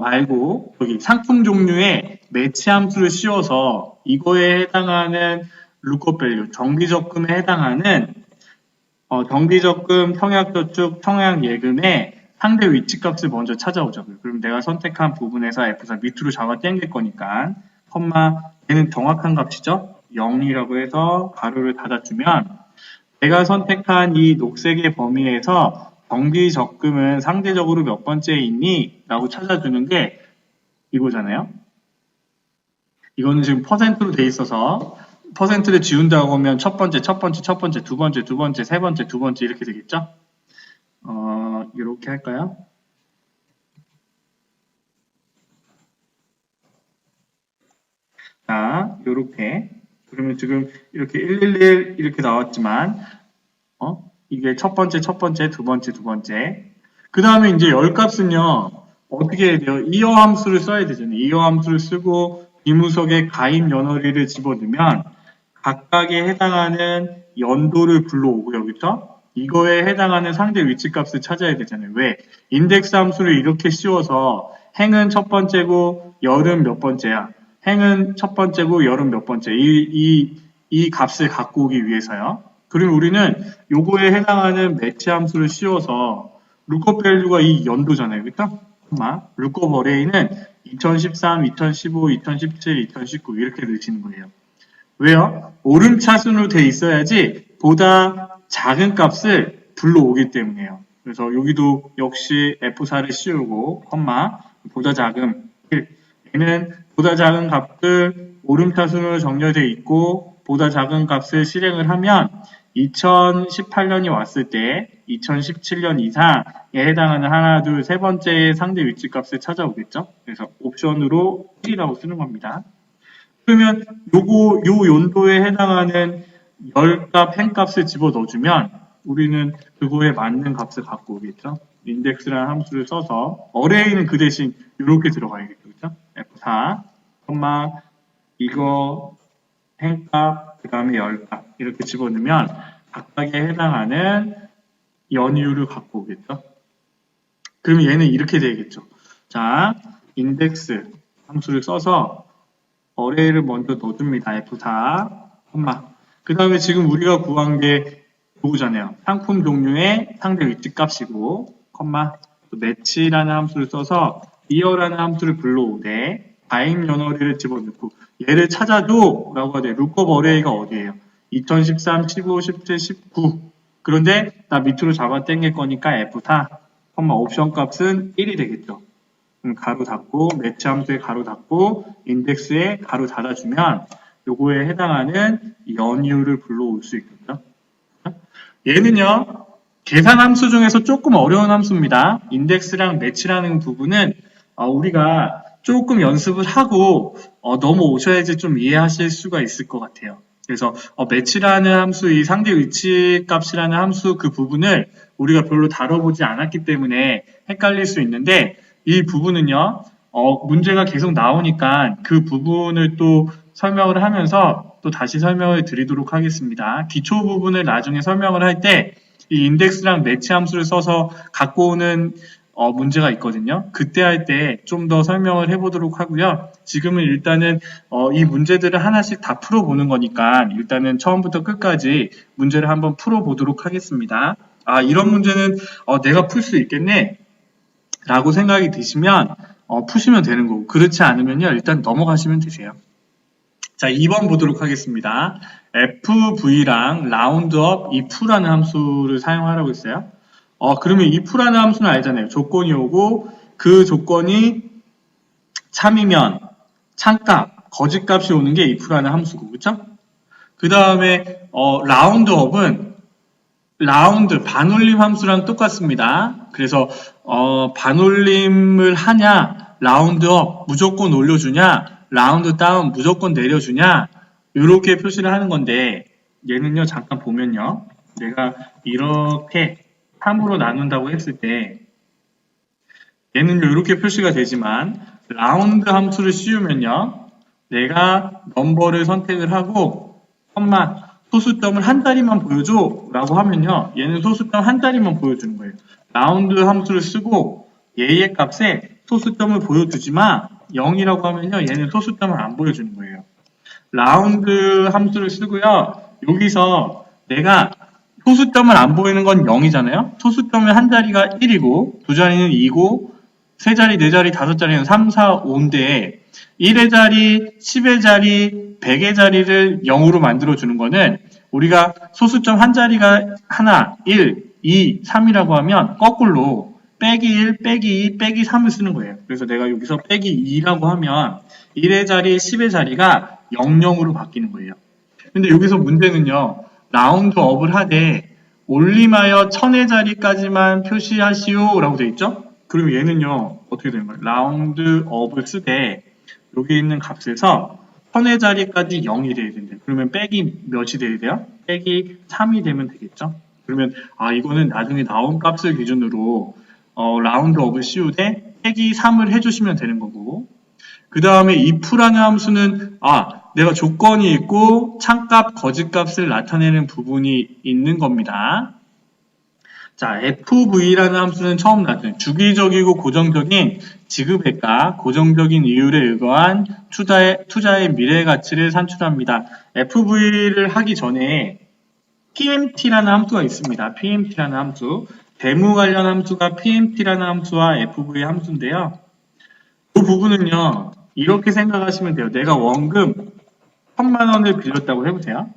말고 여기 상품 종류에 매치 함수를 씌워서 이거에 해당하는 룩업 밸류, 정기적금에 해당하는 정기적금, 청약저축, 청약예금의 상대 위치값을 먼저 찾아오자고요. 그럼 내가 선택한 부분에서 F4 밑으로 잡아 당길 거니까 얘는 정확한 값이죠. 0이라고 해서 가로를 닫아주면 내가 선택한 이 녹색의 범위에서 정기적금은 상대적으로 몇 번째에 있니? 라고 찾아주는 게 이거잖아요. 이거는 지금 퍼센트로 돼 있어서 퍼센트를 지운다고 하면 첫 번째, 두 번째, 세 번째, 두 번째 이렇게 되겠죠? 이렇게 할까요? 자, 요렇게. 그러면 지금 이렇게 111 이렇게 나왔지만, 이게 첫 번째, 두 번째. 그 다음에 이제 열 값은요, 어떻게 해야 돼요? 이어 함수를 써야 되잖아요. 이어 함수를 쓰고, 이무석에 가입 연월일을 집어넣으면, 각각에 해당하는 연도를 불러오고요. 그렇죠? 이거에 해당하는 상대 위치값을 찾아야 되잖아요. 왜? 인덱스 함수를 이렇게 씌워서 행은 첫 번째고 열은 몇 번째야? 행은 첫 번째고 열은 몇 번째? 이 값을 갖고 오기 위해서요. 그리고 우리는 요거에 해당하는 매치 함수를 씌워서 룩업 밸류가 이 연도잖아요. 그렇죠? 룩업 어레이는 2013, 2015, 2017, 2019 이렇게 넣으시는 거예요. 왜요? 오름차순으로 돼 있어야지 보다 작은 값을 불러오기 때문이에요. 그래서 여기도 역시 F4를 씌우고 보다 작은 1 얘는 보다 작은 값을 오름차순으로 정렬되어 있고 보다 작은 값을 실행을 하면 2018년이 왔을 때 2017년 이상에 해당하는 하나, 둘, 세 번째의 상대 위치 값을 찾아오겠죠. 그래서 옵션으로 1이라고 쓰는 겁니다. 그러면 요 연도에 해당하는 열값, 행값을 집어 넣어주면 우리는 그거에 맞는 값을 갖고 오겠죠. 인덱스라는 함수를 써서 어레이는 그 대신 이렇게 들어가야겠죠. 그렇죠? F4, 이거 행값, 그 다음에 열값 이렇게 집어넣으면 각각에 해당하는 연이율을 갖고 오겠죠. 그러면 얘는 이렇게 되겠죠. 자, 인덱스 함수를 써서 어레이를 먼저 넣어줍니다. F4, 그 다음에 지금 우리가 구한 게 요거잖아요. 상품 종류의 상대 위치 값이고, 매치라는 함수를 써서 이어라는 함수를 불러오되 가입 연월일을 집어넣고 얘를 찾아도 라고 하되 룩업 어레이가 어디예요? 2013, 15, 17, 19 그런데 나 밑으로 잡아 당길 거니까 F4, 옵션 값은 1이 되겠죠. 가로 닫고 매치 함수에 가로 닫고 인덱스에 가로 닫아주면 요거에 해당하는 연이유를 불러올 수 있겠죠. 얘는요, 계산 함수 중에서 조금 어려운 함수입니다. 인덱스랑 매치라는 부분은 우리가 조금 연습을 하고 넘어오셔야지 좀 이해하실 수가 있을 것 같아요. 그래서 매치라는 함수, 이 상대 위치 값이라는 함수 그 부분을 우리가 별로 다뤄보지 않았기 때문에 헷갈릴 수 있는데 이 부분은요, 문제가 계속 나오니까 그 부분을 또 설명을 하면서 또 다시 설명을 드리도록 하겠습니다. 기초 부분을 나중에 설명을 할 때 이 인덱스랑 매치 함수를 써서 갖고 오는 문제가 있거든요. 그때 할 때 좀 더 설명을 해보도록 하고요. 지금은 일단은 이 문제들을 하나씩 다 풀어보는 거니까 일단은 처음부터 끝까지 문제를 한번 풀어보도록 하겠습니다. 이런 문제는 내가 풀 수 있겠네 라고 생각이 드시면 푸시면 되는 거고, 그렇지 않으면요 일단 넘어가시면 되세요. 자, 2번 보도록 하겠습니다. FV랑 roundup if라는 함수를 사용하라고 했어요. 그러면 if라는 함수는 알잖아요. 조건이 오고 그 조건이 참이면 참값, 거짓값이 오는 게 if라는 함수고, 그쵸? 그 다음에 roundup은 라운드, 반올림 함수랑 똑같습니다. 그래서 반올림을 하냐, 라운드업 무조건 올려주냐, 라운드 다운 무조건 내려주냐, 이렇게 표시를 하는 건데 얘는요 잠깐 보면요, 내가 이렇게 3으로 나눈다고 했을 때 얘는요 이렇게 표시가 되지만 라운드 함수를 씌우면요 내가 넘버를 선택을 하고 소수점을 한 자리만 보여줘 라고 하면요 얘는 소수점 한 자리만 보여주는 거예요. 라운드 함수를 쓰고 얘의 값에 소수점을 보여주지 마 0이라고 하면요 얘는 소수점을 안 보여주는 거예요. 라운드 함수를 쓰고요, 여기서 내가 소수점을 안 보이는 건 0이잖아요. 소수점은 한 자리가 1이고 두 자리는 2고 세 자리, 네 자리, 다섯 자리는 3, 4, 5인데 1의 자리, 10의 자리, 100의 자리를 0으로 만들어주는 거는 우리가 소수점 한 자리가 하나, 1, 2, 3이라고 하면 거꾸로 빼기 1, 빼기 2, 빼기 3을 쓰는 거예요. 그래서 내가 여기서 빼기 2라고 하면 1의 자리, 10의 자리가 00으로 바뀌는 거예요. 근데 여기서 문제는요, 라운드업을 하되 올림하여 1000의 자리까지만 표시하시오 라고 되어 있죠? 그리고 얘는요 어떻게 되는 거예요? 라운드업을 쓰되 여기 있는 값에서 1000의 자리까지 0이 돼야 된대요. 그러면 빼기 몇이 돼야 돼요? 빼기 3이 되면 되겠죠? 그러면 이거는 나중에 나온 값을 기준으로 라운드업을 씌우되 빼기 3을 해주시면 되는 거고, 그 다음에 if라는 함수는 내가 조건이 있고 참값, 거짓값을 나타내는 부분이 있는 겁니다. 자, FV라는 함수는 처음 나왔죠. 주기적이고 고정적인 지급액과 고정적인 이율에 의거한 투자의 미래 가치를 산출합니다. FV를 하기 전에 PMT라는 함수가 있습니다. PMT라는 함수. 대무 관련 함수가 PMT라는 함수와 FV 함수인데요. 그 부분은요, 이렇게 생각하시면 돼요. 내가 원금 1000만 원을 빌렸다고 해보세요.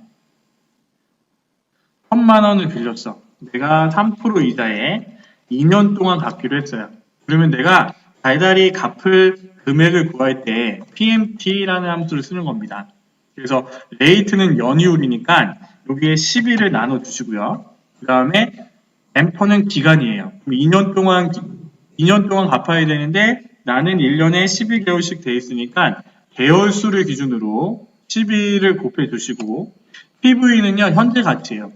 1000만 원을 빌렸어. 내가 3% 이자에 2년 동안 갚기로 했어요. 그러면 내가 달달이 갚을 금액을 구할 때 PMT라는 함수를 쓰는 겁니다. 그래서 레이트는 연이율이니까 여기에 12를 나눠주시고요. 그 다음에 앰퍼는 기간이에요. 2년 동안 갚아야 되는데 나는 1년에 12개월씩 돼 있으니까 개월수를 기준으로 12를 곱해주시고, PV는요 현재 가치예요.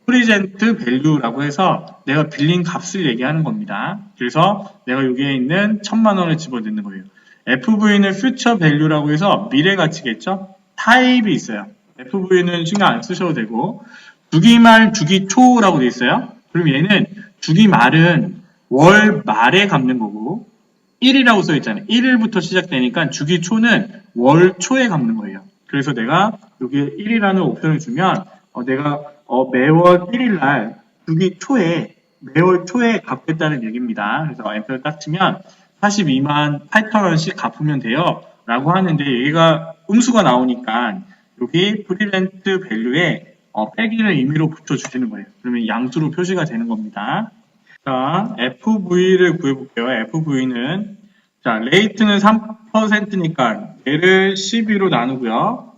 프리젠트 밸류라고 해서 내가 빌린 값을 얘기하는 겁니다. 그래서 내가 여기에 있는 1000만 원을 집어넣는 거예요. FV는 future value라고 해서 미래 가치겠죠? 타입이 있어요. FV는 신경 안 쓰셔도 되고, 주기말, 주기초라고 돼 있어요. 그럼 얘는 주기말은 월 말에 갚는 거고, 1이라고 써 있잖아요. 1일부터 시작되니까 주기초는 월 초에 갚는 거예요. 그래서 내가 여기에 1이라는 옵션을 주면 내가 매월 1일날 주기 초에 매월 초에 갚겠다는 얘기입니다. 그래서 앰플을 딱 치면 42만 8천원씩 갚으면 돼요 라고 하는데 얘가 음수가 나오니까 여기 프리렌트 밸류에 빼기를 임의로 붙여주시는 거예요. 그러면 양수로 표시가 되는 겁니다. 자, FV를 구해볼게요. FV는 자, 레이트는 3%니까 얘를 12로 나누고요.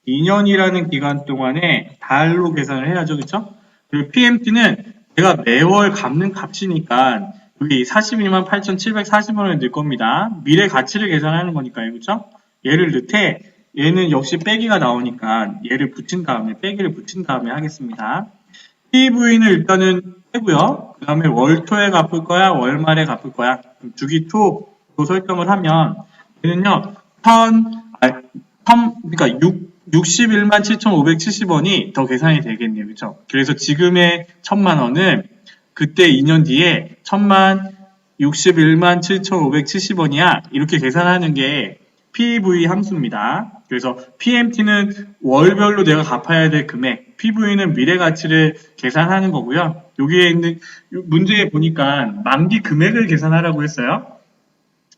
2년이라는 기간 동안에 달로 계산을 해야죠. 그쵸? 그리고 PMT는 내가 매월 갚는 값이니까 여기 42만 8,740원을 넣을 겁니다. 미래 가치를 계산하는 거니까요. 그쵸? 얘를 넣되 얘는 역시 빼기가 나오니까 얘를 붙인 다음에 빼기를 붙인 다음에 하겠습니다. PV는 일단은 빼고요. 그 다음에 월초에 갚을 거야, 월말에 갚을 거야. 주기토로 설정을 하면 얘는요, 그러니까 61만 7,570원이 더 계산이 되겠네요. 그쵸? 그래서 지금의 1,000만 원은 그때 2년 뒤에 61만 7,570원이야. 이렇게 계산하는 게 PV 함수입니다. 그래서 PMT는 월별로 내가 갚아야 될 금액, PV는 미래 가치를 계산하는 거고요. 여기에 있는 문제에 보니까 만기 금액을 계산하라고 했어요.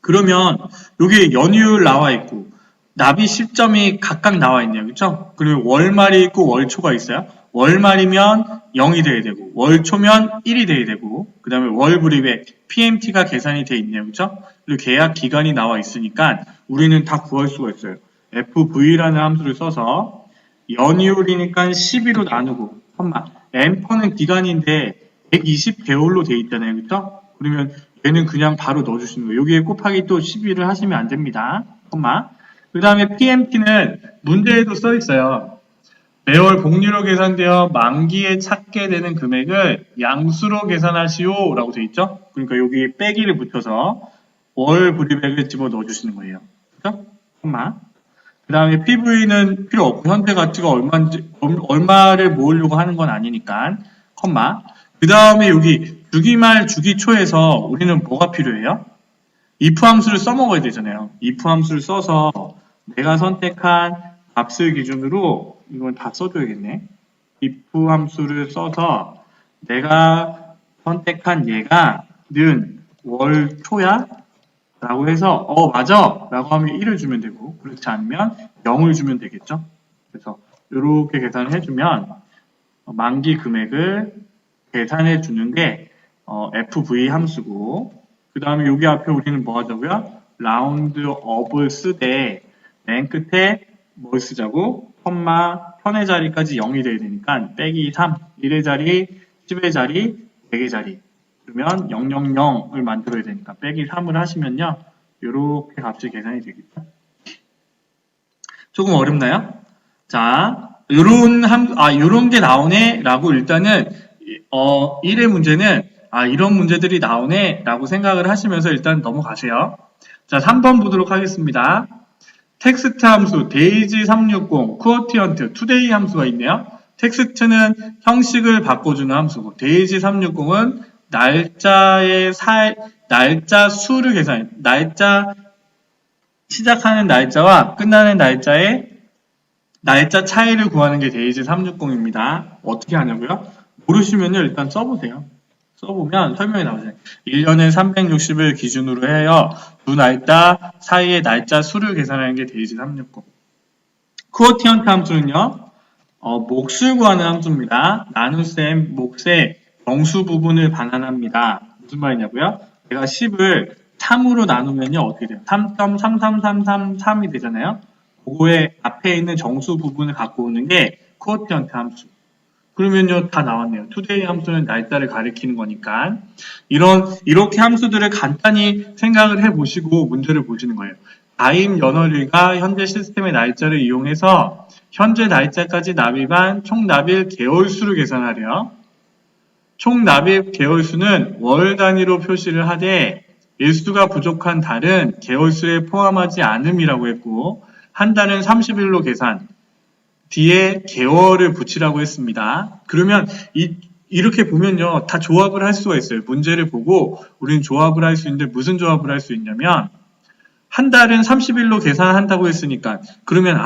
그러면 여기 연휴율 나와 있고 납입 시점이 각각 나와 있네요. 그렇죠? 그리고 월말이 있고 월초가 있어요. 월말이면 0이 돼야 되고 월초면 1이 돼야 되고 그 다음에 월불입액 PMT가 계산이 돼 있네요. 그렇죠? 그리고 계약 기간이 나와 있으니까 우리는 다 구할 수가 있어요. FV라는 함수를 써서 연휴율이니까 12로 나누고 엠퍼는 기간인데 120개월로 돼 있잖아요. 그렇죠? 그러면 얘는 그냥 바로 넣어주시는 거예요. 여기에 곱하기 또 12를 하시면 안 됩니다. 그 다음에 PMT는 문제에도 써 있어요. 매월 복리로 계산되어 만기에 찾게 되는 금액을 양수로 계산하시오 라고 되어 있죠. 그러니까 여기 빼기를 붙여서 월 불입액을 집어 넣어주시는 거예요. 그죠? 그 다음에 PV는 필요 없고 현재 가치가 얼마를 모으려고 하는 건 아니니까 그 다음에 여기 주기말 주기초에서 우리는 뭐가 필요해요? if 함수를 써먹어야 되잖아요. if 함수를 써서 내가 선택한 값을 기준으로 이건 다 써줘야겠네. if 함수를 써서 내가 선택한 얘가 는 월초야? 라고 해서 맞아! 라고 하면 1을 주면 되고 그렇지 않으면 0을 주면 되겠죠. 그래서 이렇게 계산을 해주면 만기 금액을 계산해 주는 게 FV 함수고 그 다음에 여기 앞에 우리는 뭐 하자고요? 라운드 업을 쓰되 맨 끝에 뭘 쓰자고? 편의 자리까지 0이 돼야 되니까 빼기 3, 1의 자리, 10의 자리, 100의 자리 그러면 000을 만들어야 되니까 빼기 3을 하시면요 이렇게 값이 계산이 되겠죠. 조금 어렵나요? 자, 요런 게 나오네 라고 일단은 1의 문제는 이런 문제들이 나오네 라고 생각을 하시면서 일단 넘어가세요. 자, 3번 보도록 하겠습니다. 텍스트 함수 daisy360 quotient today 함수가 있네요. 텍스트는 형식을 바꿔주는 함수고 daisy360은 날짜 수를 계산해. 날짜 시작하는 날짜와 끝나는 날짜의 날짜 차이를 구하는 게 daisy360입니다. 어떻게 하냐고요? 모르시면요 일단 써보세요. 써보면 설명이 나오잖아요. 1년에 360을 기준으로 해요. 두 날짜 사이의 날짜 수를 계산하는 게 daisy360. quotient 함수는요. 몫을 구하는 함수입니다. 나눗셈 몫의 정수 부분을 반환합니다. 무슨 말이냐고요? 내가 10을 3으로 나누면요 어떻게 돼요? 3.33333이 되잖아요. 그거의 앞에 있는 정수 부분을 갖고 오는 게 quotient 함수. 그러면요 다 나왔네요. today 함수는 날짜를 가리키는 거니까 이렇게 함수들을 간단히 생각을 해보시고 문제를 보시는 거예요. 가입 연월일과 현재 시스템의 날짜를 이용해서 현재 날짜까지 납입한 총 납입 개월수를 계산하래요. 총 납입 개월수는 월 단위로 표시를 하되 일수가 부족한 달은 개월수에 포함하지 않음이라고 했고 한 달은 30일로 계산 뒤에 개월을 붙이라고 했습니다. 그러면 이렇게 보면요 다 조합을 할 수가 있어요. 문제를 보고 우리는 조합을 할 수 있는데 무슨 조합을 할 수 있냐면 한 달은 30일로 계산한다고 했으니까 그러면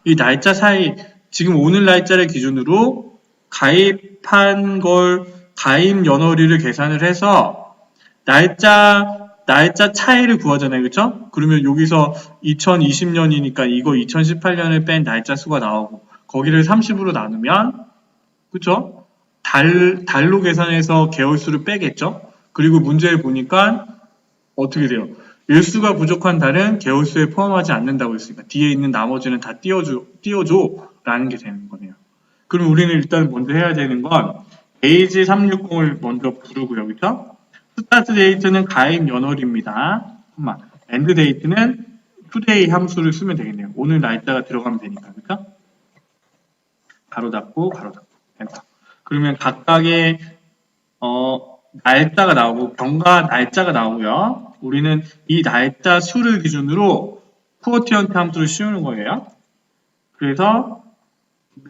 이 날짜 사이 지금 오늘 날짜를 기준으로 가입한 걸 가입 연월일을 계산을 해서 날짜 차이를 구하잖아요. 그렇죠? 그러면 여기서 2020년이니까 이거 2018년을 뺀 날짜 수가 나오고 거기를 30으로 나누면 그렇죠? 달로 계산해서 개월수를 빼겠죠? 그리고 문제를 보니까 어떻게 돼요? 일수가 부족한 달은 개월수에 포함하지 않는다고 했으니까 뒤에 있는 나머지는 다 띄워줘 라는 게 되는 거네요. 그럼 우리는 일단 먼저 해야 되는 건 데이지 360을 먼저 부르고요. 그쵸? 스타트 데이트는 가입 연월입니다. 엔드 데이트는 투데이 함수를 쓰면 되겠네요. 오늘 날짜가 들어가면 되니까. 그쵸? 가로 닫고 엔터. 그러면 각각의 날짜가 나오고 경과 날짜가 나오고요. 우리는 이 날짜 수를 기준으로 쿼티언트 함수를 씌우는 거예요. 그래서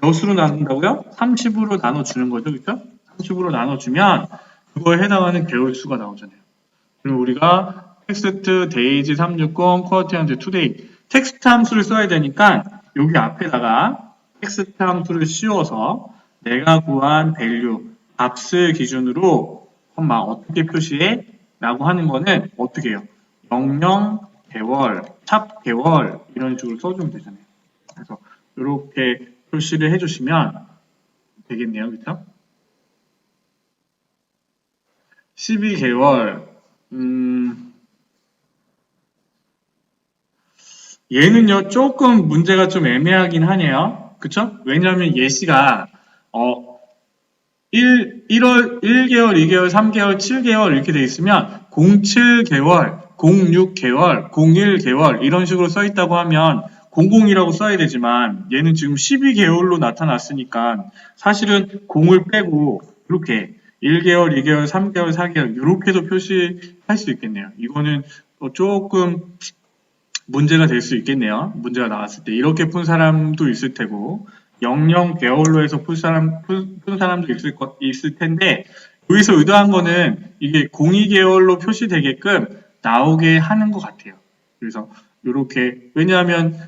몇으로 나눈다고요? 30으로 나눠주는 거죠. 그렇죠? 30으로 나눠주면 그거에 해당하는 개월 수가 나오잖아요. 그럼 우리가 텍스트 데이지 360 쿼티언트 투데이 텍스트 함수를 써야 되니까 여기 앞에다가 텍스트 함수를 씌워서 내가 구한 밸류 값을 기준으로 어떻게 표시해? 라고 하는 거는 어떻게 해요? 00 개월, 샵 개월 이런 식으로 써주면 되잖아요. 그래서 이렇게 표시를 해주시면 되겠네요. 그쵸? 12개월 얘는요 조금 문제가 좀 애매하긴 하네요. 그쵸? 왜냐하면 예시가 1개월, 2개월, 3개월, 7개월 이렇게 돼 있으면 07개월, 06개월, 01개월 이런 식으로 써 있다고 하면 00이라고 써야 되지만 얘는 지금 12개월로 나타났으니까 사실은 0을 빼고 이렇게 1개월, 2개월, 3개월, 4개월 이렇게도 표시할 수 있겠네요. 이거는 조금 문제가 될 수 있겠네요. 문제가 나왔을 때 이렇게 푼 사람도 있을 테고 00개월로 해서 푼 사람도 있을 텐데 여기서 의도한 거는 이게 02개월로 표시되게끔 나오게 하는 것 같아요. 그래서 이렇게 왜냐하면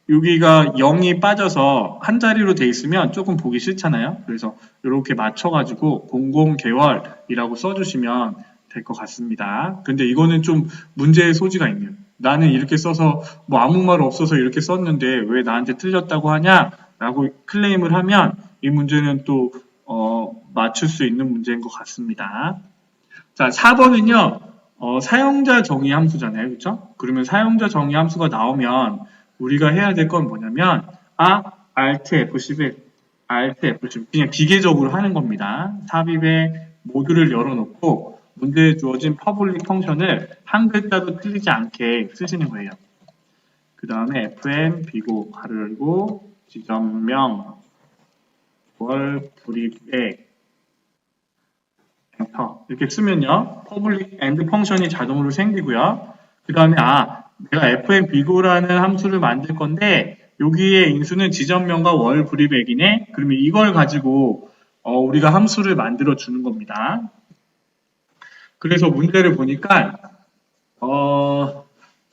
여기가 0이 빠져서 한 자리로 돼 있으면 조금 보기 싫잖아요. 그래서 이렇게 맞춰가지고 00개월이라고 써주시면 될 것 같습니다. 근데 이거는 좀 문제의 소지가 있네요. 나는 이렇게 써서 뭐 아무 말 없어서 이렇게 썼는데 왜 나한테 틀렸다고 하냐? 라고 클레임을 하면 이 문제는 또 맞출 수 있는 문제인 것 같습니다. 자, 4번은요. 사용자 정의 함수잖아요. 그렇죠? 그러면 사용자 정의 함수가 나오면 우리가 해야 될 건 뭐냐면 Alt F11, Alt F11 그냥 기계적으로 하는 겁니다. 삽입에 모듈을 열어놓고 문제에 주어진 퍼블릭 펑션을 한 글자도 틀리지 않게 쓰시는 거예요. 그 다음에 fn 비고 가로 열고 지점명 월 불입액 엔터 이렇게 쓰면요 퍼블릭 엔드 펑션이 자동으로 생기고요. 그 다음에 내가 fn 비고라는 함수를 만들 건데 여기에 인수는 지점명과 월 불입액이네. 그러면 이걸 가지고 우리가 함수를 만들어 주는 겁니다. 그래서 문제를 보니까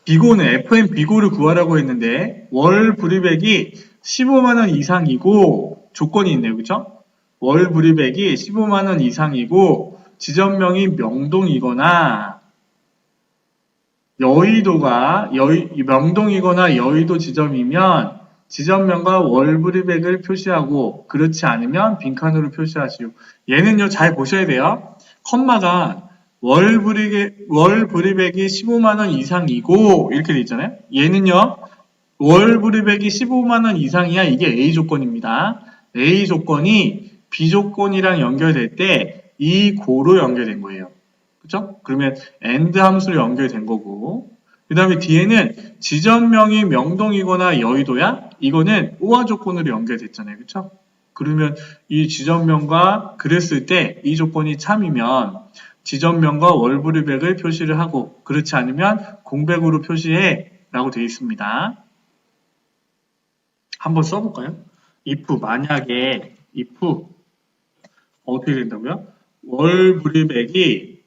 비고는 FM 비고를 구하라고 했는데 월 불입액이 15만원 이상이고 조건이 있네요. 그쵸? 월 불입액이 15만원 이상이고 지점명이 명동이거나 명동이거나 여의도 지점이면 지점명과 월 불입액을 표시하고 그렇지 않으면 빈칸으로 표시하시오. 얘는요 잘 보셔야 돼요. 컴마가 월 불입액이 15만원 이상이고 이렇게 돼 있잖아요. 얘는요 월 불입액이 15만원 이상이야. 이게 A 조건입니다. A 조건이 B 조건이랑 연결될 때 이 고로 연결된 거예요. 그쵸? 그러면 AND 함수로 연결된 거고 그 다음에 뒤에는 지점명이 명동이거나 여의도야? 이거는 우화 조건으로 연결됐잖아요. 그쵸? 그러면 이 지점명과 그랬을 때 이 조건이 참이면 지점명과 월불입액을 표시를 하고 그렇지 않으면 공백으로 표시해 라고 되어 있습니다. 한번 써볼까요? if 만약에 if 어떻게 된다고요? 월불입액이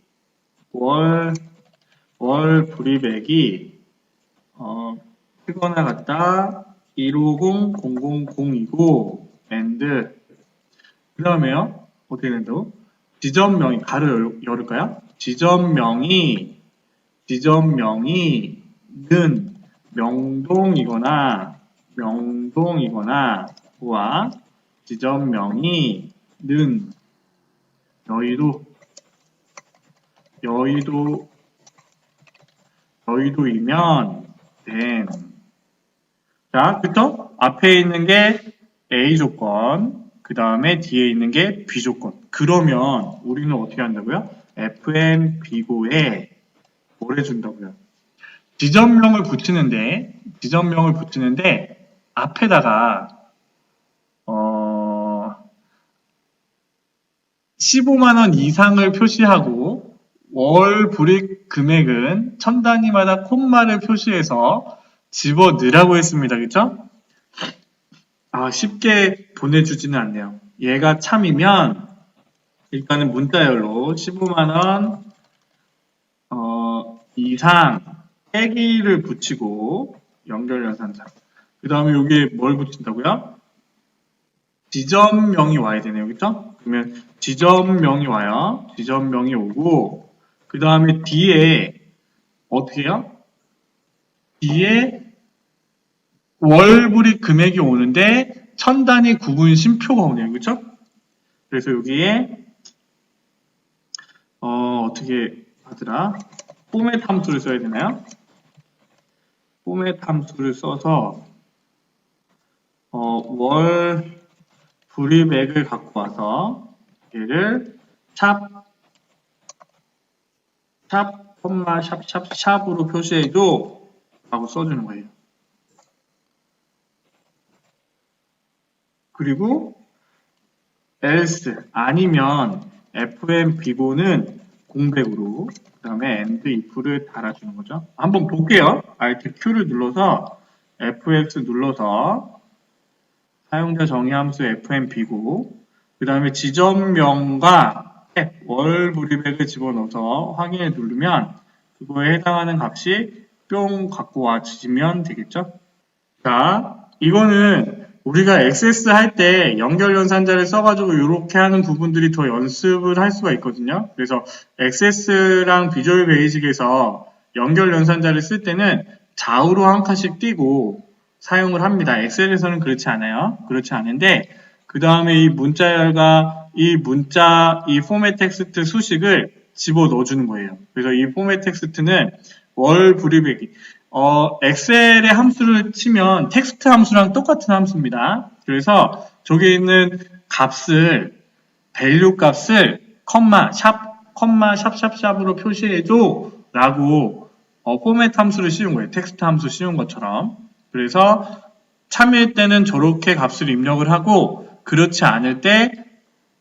크거나 같다 150,000이고 and 그 다음에요 어떻게 된다고? 지점명이 가로 열을까요? 지점명이 는 명동이거나 와 지점명이 는 여의도 여의도이면 then. 자, 그쵸? 앞에 있는 게 A 조건, 그 다음에 뒤에 있는 게 B 조건. 그러면 우리는 어떻게 한다고요? FM 비고에 뭘 해준다고요? 지점명을 붙이는데 앞에다가 15만 원 이상을 표시하고 월 불이익 금액은 천 단위마다 콤마를 표시해서 집어 넣으라고 했습니다. 그쵸? 쉽게 보내주지는 않네요. 얘가 참이면 일단은 문자열로 15만 원 이상 빼기를 붙이고 연결연산자. 그 다음에 여기에 뭘 붙인다고요? 지점명이 와야 되네요. 그쵸? 그러면 지점명이 와요. 지점명이 오고 그 다음에 뒤에 어떻게 해요? 뒤에 월불이익 금액이 오는데 천 단위 구분 심표가 오네요. 그쵸? 그래서 여기에 어떻게 하더라? 포맷 함수를 써야 되나요? 포맷 함수를 써서 월 불이익을 갖고 와서 얘를 샵으로 표시해줘 라고 써주는 거예요. 그리고 else 아니면 fm 비고는 공백으로 그 다음에 and if를 달아주는 거죠. 한번 볼게요. Alt Q를 눌러서 F(x) 눌러서 사용자 정의함수 fm 비고 그 다음에 지점명과 월 불이익을 집어넣어서 확인을 누르면 그거에 해당하는 값이 뿅 갖고 와지면 되겠죠. 자, 이거는 우리가 액세스 할 때 연결연산자를 써가지고 이렇게 하는 부분들이 더 연습을 할 수가 있거든요. 그래서 액세스랑 비주얼 베이직에서 연결연산자를 쓸 때는 좌우로 한 칸씩 띄고 사용을 합니다. 엑셀에서는 그렇지 않아요. 그렇지 않은데 그 다음에 이 문자열과 이 포맷 텍스트 수식을 집어 넣어주는 거예요. 그래서 이 포맷 텍스트는 월 불이익 엑셀의 함수를 치면 텍스트 함수랑 똑같은 함수입니다. 그래서 저기 있는 값을 밸류 값을 샵으로 표시해줘 라고 포맷 함수를 씌운 거예요. 텍스트 함수 씌운 것처럼. 그래서 참일 때는 저렇게 값을 입력을 하고 그렇지 않을 때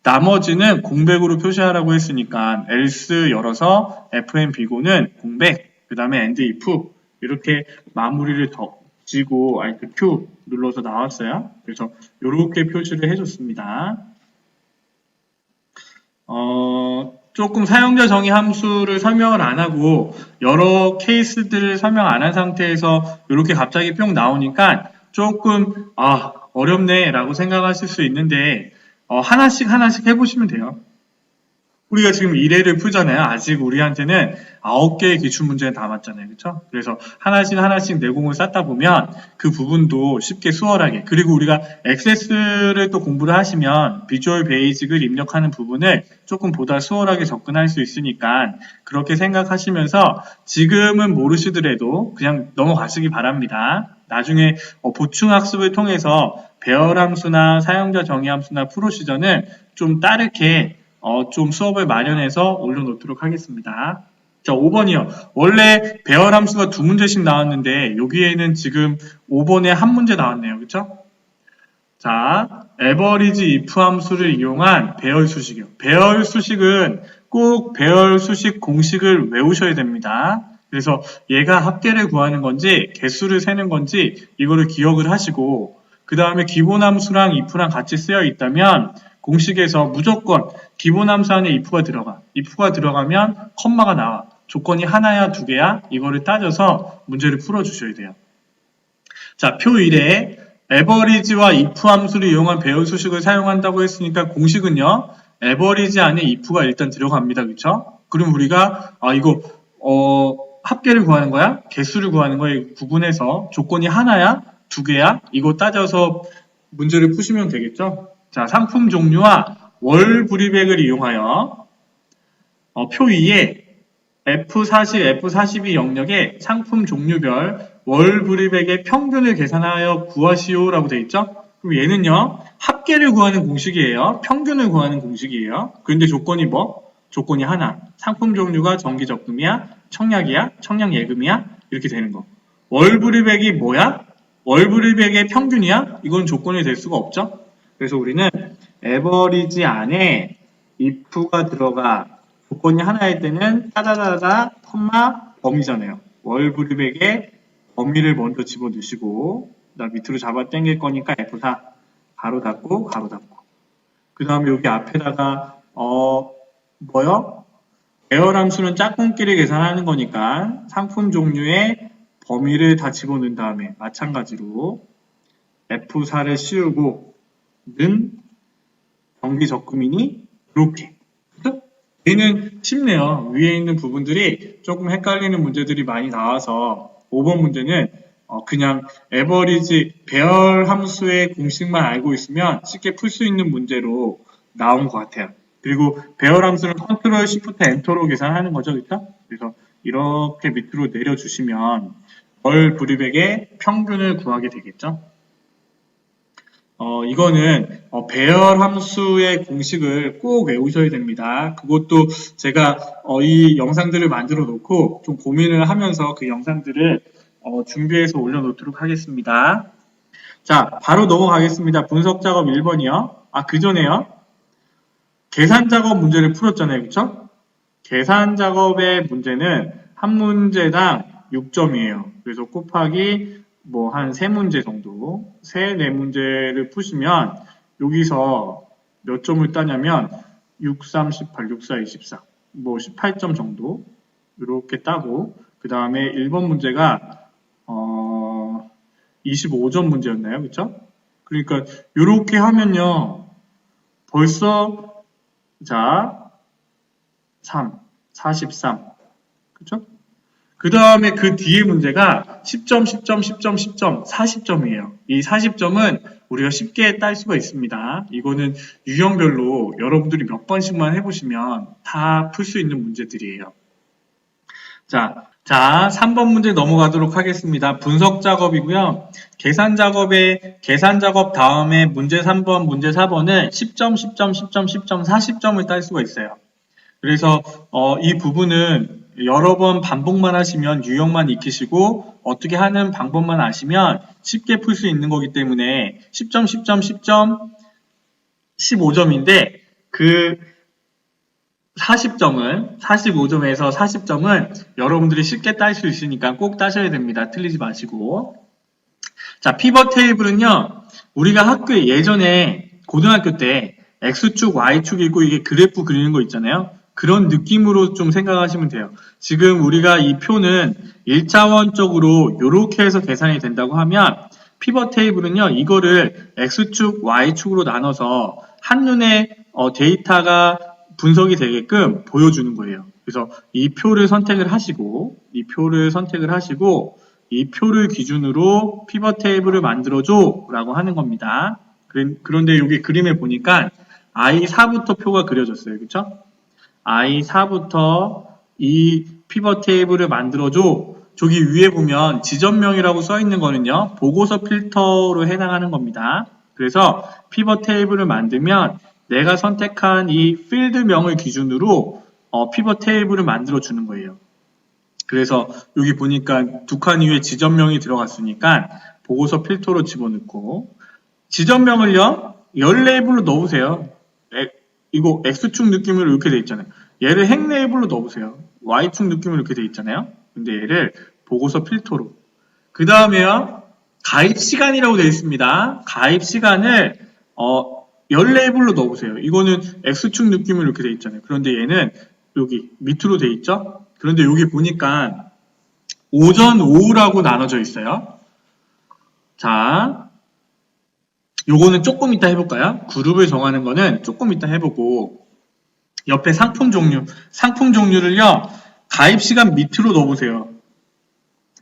나머지는 공백으로 표시하라고 했으니까 else 열어서 fm 비고는 공백 그 다음에 and if 이렇게 마무리를 덧지고 Alt Q 눌러서 나왔어요. 그래서 이렇게 표시를 해줬습니다. 조금 사용자 정의 함수를 설명을 안 하고 여러 케이스들을 설명 안 한 상태에서 이렇게 갑자기 뿅 나오니까 조금 어렵네 라고 생각하실 수 있는데 하나씩 해보시면 돼요. 우리가 지금 1회를 풀잖아요. 아직 우리한테는 9개의 기출문제는 남았잖아요. 그렇죠? 그래서 하나씩 내공을 쌓다 보면 그 부분도 쉽게 수월하게 그리고 우리가 액세스를 또 공부를 하시면 비주얼 베이직을 입력하는 부분을 조금 보다 수월하게 접근할 수 있으니까 그렇게 생각하시면서 지금은 모르시더라도 그냥 넘어가시기 바랍니다. 나중에 보충학습을 통해서 배열함수나 사용자 정의함수나 프로시저는 좀 따르게 좀 수업을 마련해서 올려놓도록 하겠습니다. 자, 5번이요. 원래 배열함수가 2문제씩 나왔는데 여기에는 지금 5번에 한 문제 나왔네요. 그쵸? 자, average if 함수를 이용한 배열 수식이요. 배열 수식은 꼭 배열 수식 공식을 외우셔야 됩니다. 그래서 얘가 합계를 구하는 건지 개수를 세는 건지 이거를 기억을 하시고 그 다음에 기본함수랑 if랑 같이 쓰여 있다면 공식에서 무조건 기본함수 안에 if가 들어가. if가 들어가면 컴마가 나와. 조건이 하나야 두 개야? 이거를 따져서 문제를 풀어주셔야 돼요. 자, 표 1에 average와 if 함수를 이용한 배열 수식을 사용한다고 했으니까 공식은요. average 안에 if가 일단 들어갑니다. 그쵸? 그럼 우리가 이거 합계를 구하는 거야? 개수를 구하는 거에 구분해서 조건이 하나야? 두 개야? 이거 따져서 문제를 푸시면 되겠죠? 자, 상품 종류와 월 불이익을 이용하여 표 2에 F40, F42 영역의 상품 종류별 월 불이백의 평균을 계산하여 구하시오라고 되어 있죠? 그럼 얘는요, 합계를 구하는 공식이에요. 평균을 구하는 공식이에요. 그런데 조건이 뭐? 조건이 하나. 상품 종류가 정기적금이야? 청약이야? 청약예금이야? 이렇게 되는 거. 월 불이백이 뭐야? 월 불이백의 평균이야? 이건 조건이 될 수가 없죠? 그래서 우리는 에버리지 안에 if가 들어가 조건이 하나일 때는 따다다다 컴마 범위잖아요. 월 불이백의 범위를 먼저 집어넣으시고 나 밑으로 잡아 당길 거니까 F4 가로 닫고 가로 닫고 그 다음에 여기 앞에다가 뭐요? 배열함수는 짝꿍끼리 계산하는 거니까 상품 종류의 범위를 다 집어넣은 다음에 마찬가지로 F4를 씌우고 는 정기적금이니 이렇게 얘는 쉽네요. 위에 있는 부분들이 조금 헷갈리는 문제들이 많이 나와서 5번 문제는 그냥 에버리지 배열 함수의 공식만 알고 있으면 쉽게 풀 수 있는 문제로 나온 것 같아요. 그리고 배열 함수는 컨트롤 시프트 엔터로 계산하는 거죠. 그렇죠? 그래서 이렇게 밑으로 내려주시면 월 불이백의 평균을 구하게 되겠죠. 이거는 배열 함수의 공식을 꼭 외우셔야 됩니다. 그것도 제가 이 영상들을 만들어 놓고 좀 고민을 하면서 그 영상들을 준비해서 올려놓도록 하겠습니다. 자, 바로 넘어가겠습니다. 분석 작업 1번이요. 그 전에요. 계산 작업 문제를 풀었잖아요. 그렇죠? 계산 작업의 문제는 한 문제당 6점이에요. 그래서 곱하기 한 3문제 정도, 4문제를 푸시면 여기서 몇 점을 따냐면 6, 3, 18, 6, 4, 24, 18점 정도 이렇게 따고 그 다음에 1번 문제가 25점 문제였나요? 그렇죠? 그러니까 이렇게 하면요. 벌써 자 3, 43 그렇죠? 그 다음에 그 뒤에 문제가 10점, 10점, 10점, 10점, 40점이에요. 이 40점은 우리가 쉽게 딸 수가 있습니다. 이거는 유형별로 여러분들이 몇 번씩만 해보시면 다 풀 수 있는 문제들이에요. 자, 3번 문제 넘어가도록 하겠습니다. 분석 작업이고요. 계산 작업 다음에 문제 3번, 문제 4번은 10점, 10점, 10점, 10점, 40점을 딸 수가 있어요. 그래서 이 부분은 여러 번 반복만 하시면 유형만 익히시고 어떻게 하는 방법만 아시면 쉽게 풀 수 있는 거기 때문에 10점, 10점, 10점, 15점인데 그 40점은 45점에서 40점은 여러분들이 쉽게 딸 수 있으니까 꼭 따셔야 됩니다. 틀리지 마시고. 자, 피벗 테이블은요. 우리가 학교에 예전에 고등학교 때 X축, Y축 있고 이게 그래프 그리는 거 있잖아요. 그런 느낌으로 좀 생각하시면 돼요. 지금 우리가 이 표는 1차원적으로 이렇게 해서 계산이 된다고 하면 피벗 테이블은요. 이거를 X축, Y축으로 나눠서 한눈에 데이터가 분석이 되게끔 보여주는 거예요. 그래서 이 표를 선택을 하시고 이 표를 기준으로 피벗 테이블을 만들어줘 라고 하는 겁니다. 그런데 여기 그림에 보니까 I4부터 표가 그려졌어요. 그렇죠? I4부터 이 피벗 테이블을 만들어줘. 저기 위에 보면 지점명이라고 써 있는 거는요. 보고서 필터로 해당하는 겁니다. 그래서 피벗 테이블을 만들면 내가 선택한 이 필드명을 기준으로 피벗 테이블을 만들어 주는 거예요. 그래서 여기 보니까 두 칸 위에 지점명이 들어갔으니까 보고서 필터로 집어넣고 지점명을요. 열 레이블로 넣으세요. 이거 X축 느낌으로 이렇게 돼 있잖아요. 얘를 행 레이블로 넣으세요. Y축 느낌으로 이렇게 돼 있잖아요. 근데 얘를 보고서 필터로. 그 다음에요. 가입 시간이라고 되어 있습니다. 가입 시간을 열 레이블로 넣어보세요. 이거는 X축 느낌으로 이렇게 돼 있잖아요. 그런데 얘는 여기 밑으로 돼 있죠? 그런데 여기 보니까 오전, 오후라고 나눠져 있어요. 자, 요거는 조금 이따 해볼까요? 그룹을 정하는 거는 조금 이따 해보고 옆에 상품 종류를요. 가입 시간 밑으로 넣어보세요.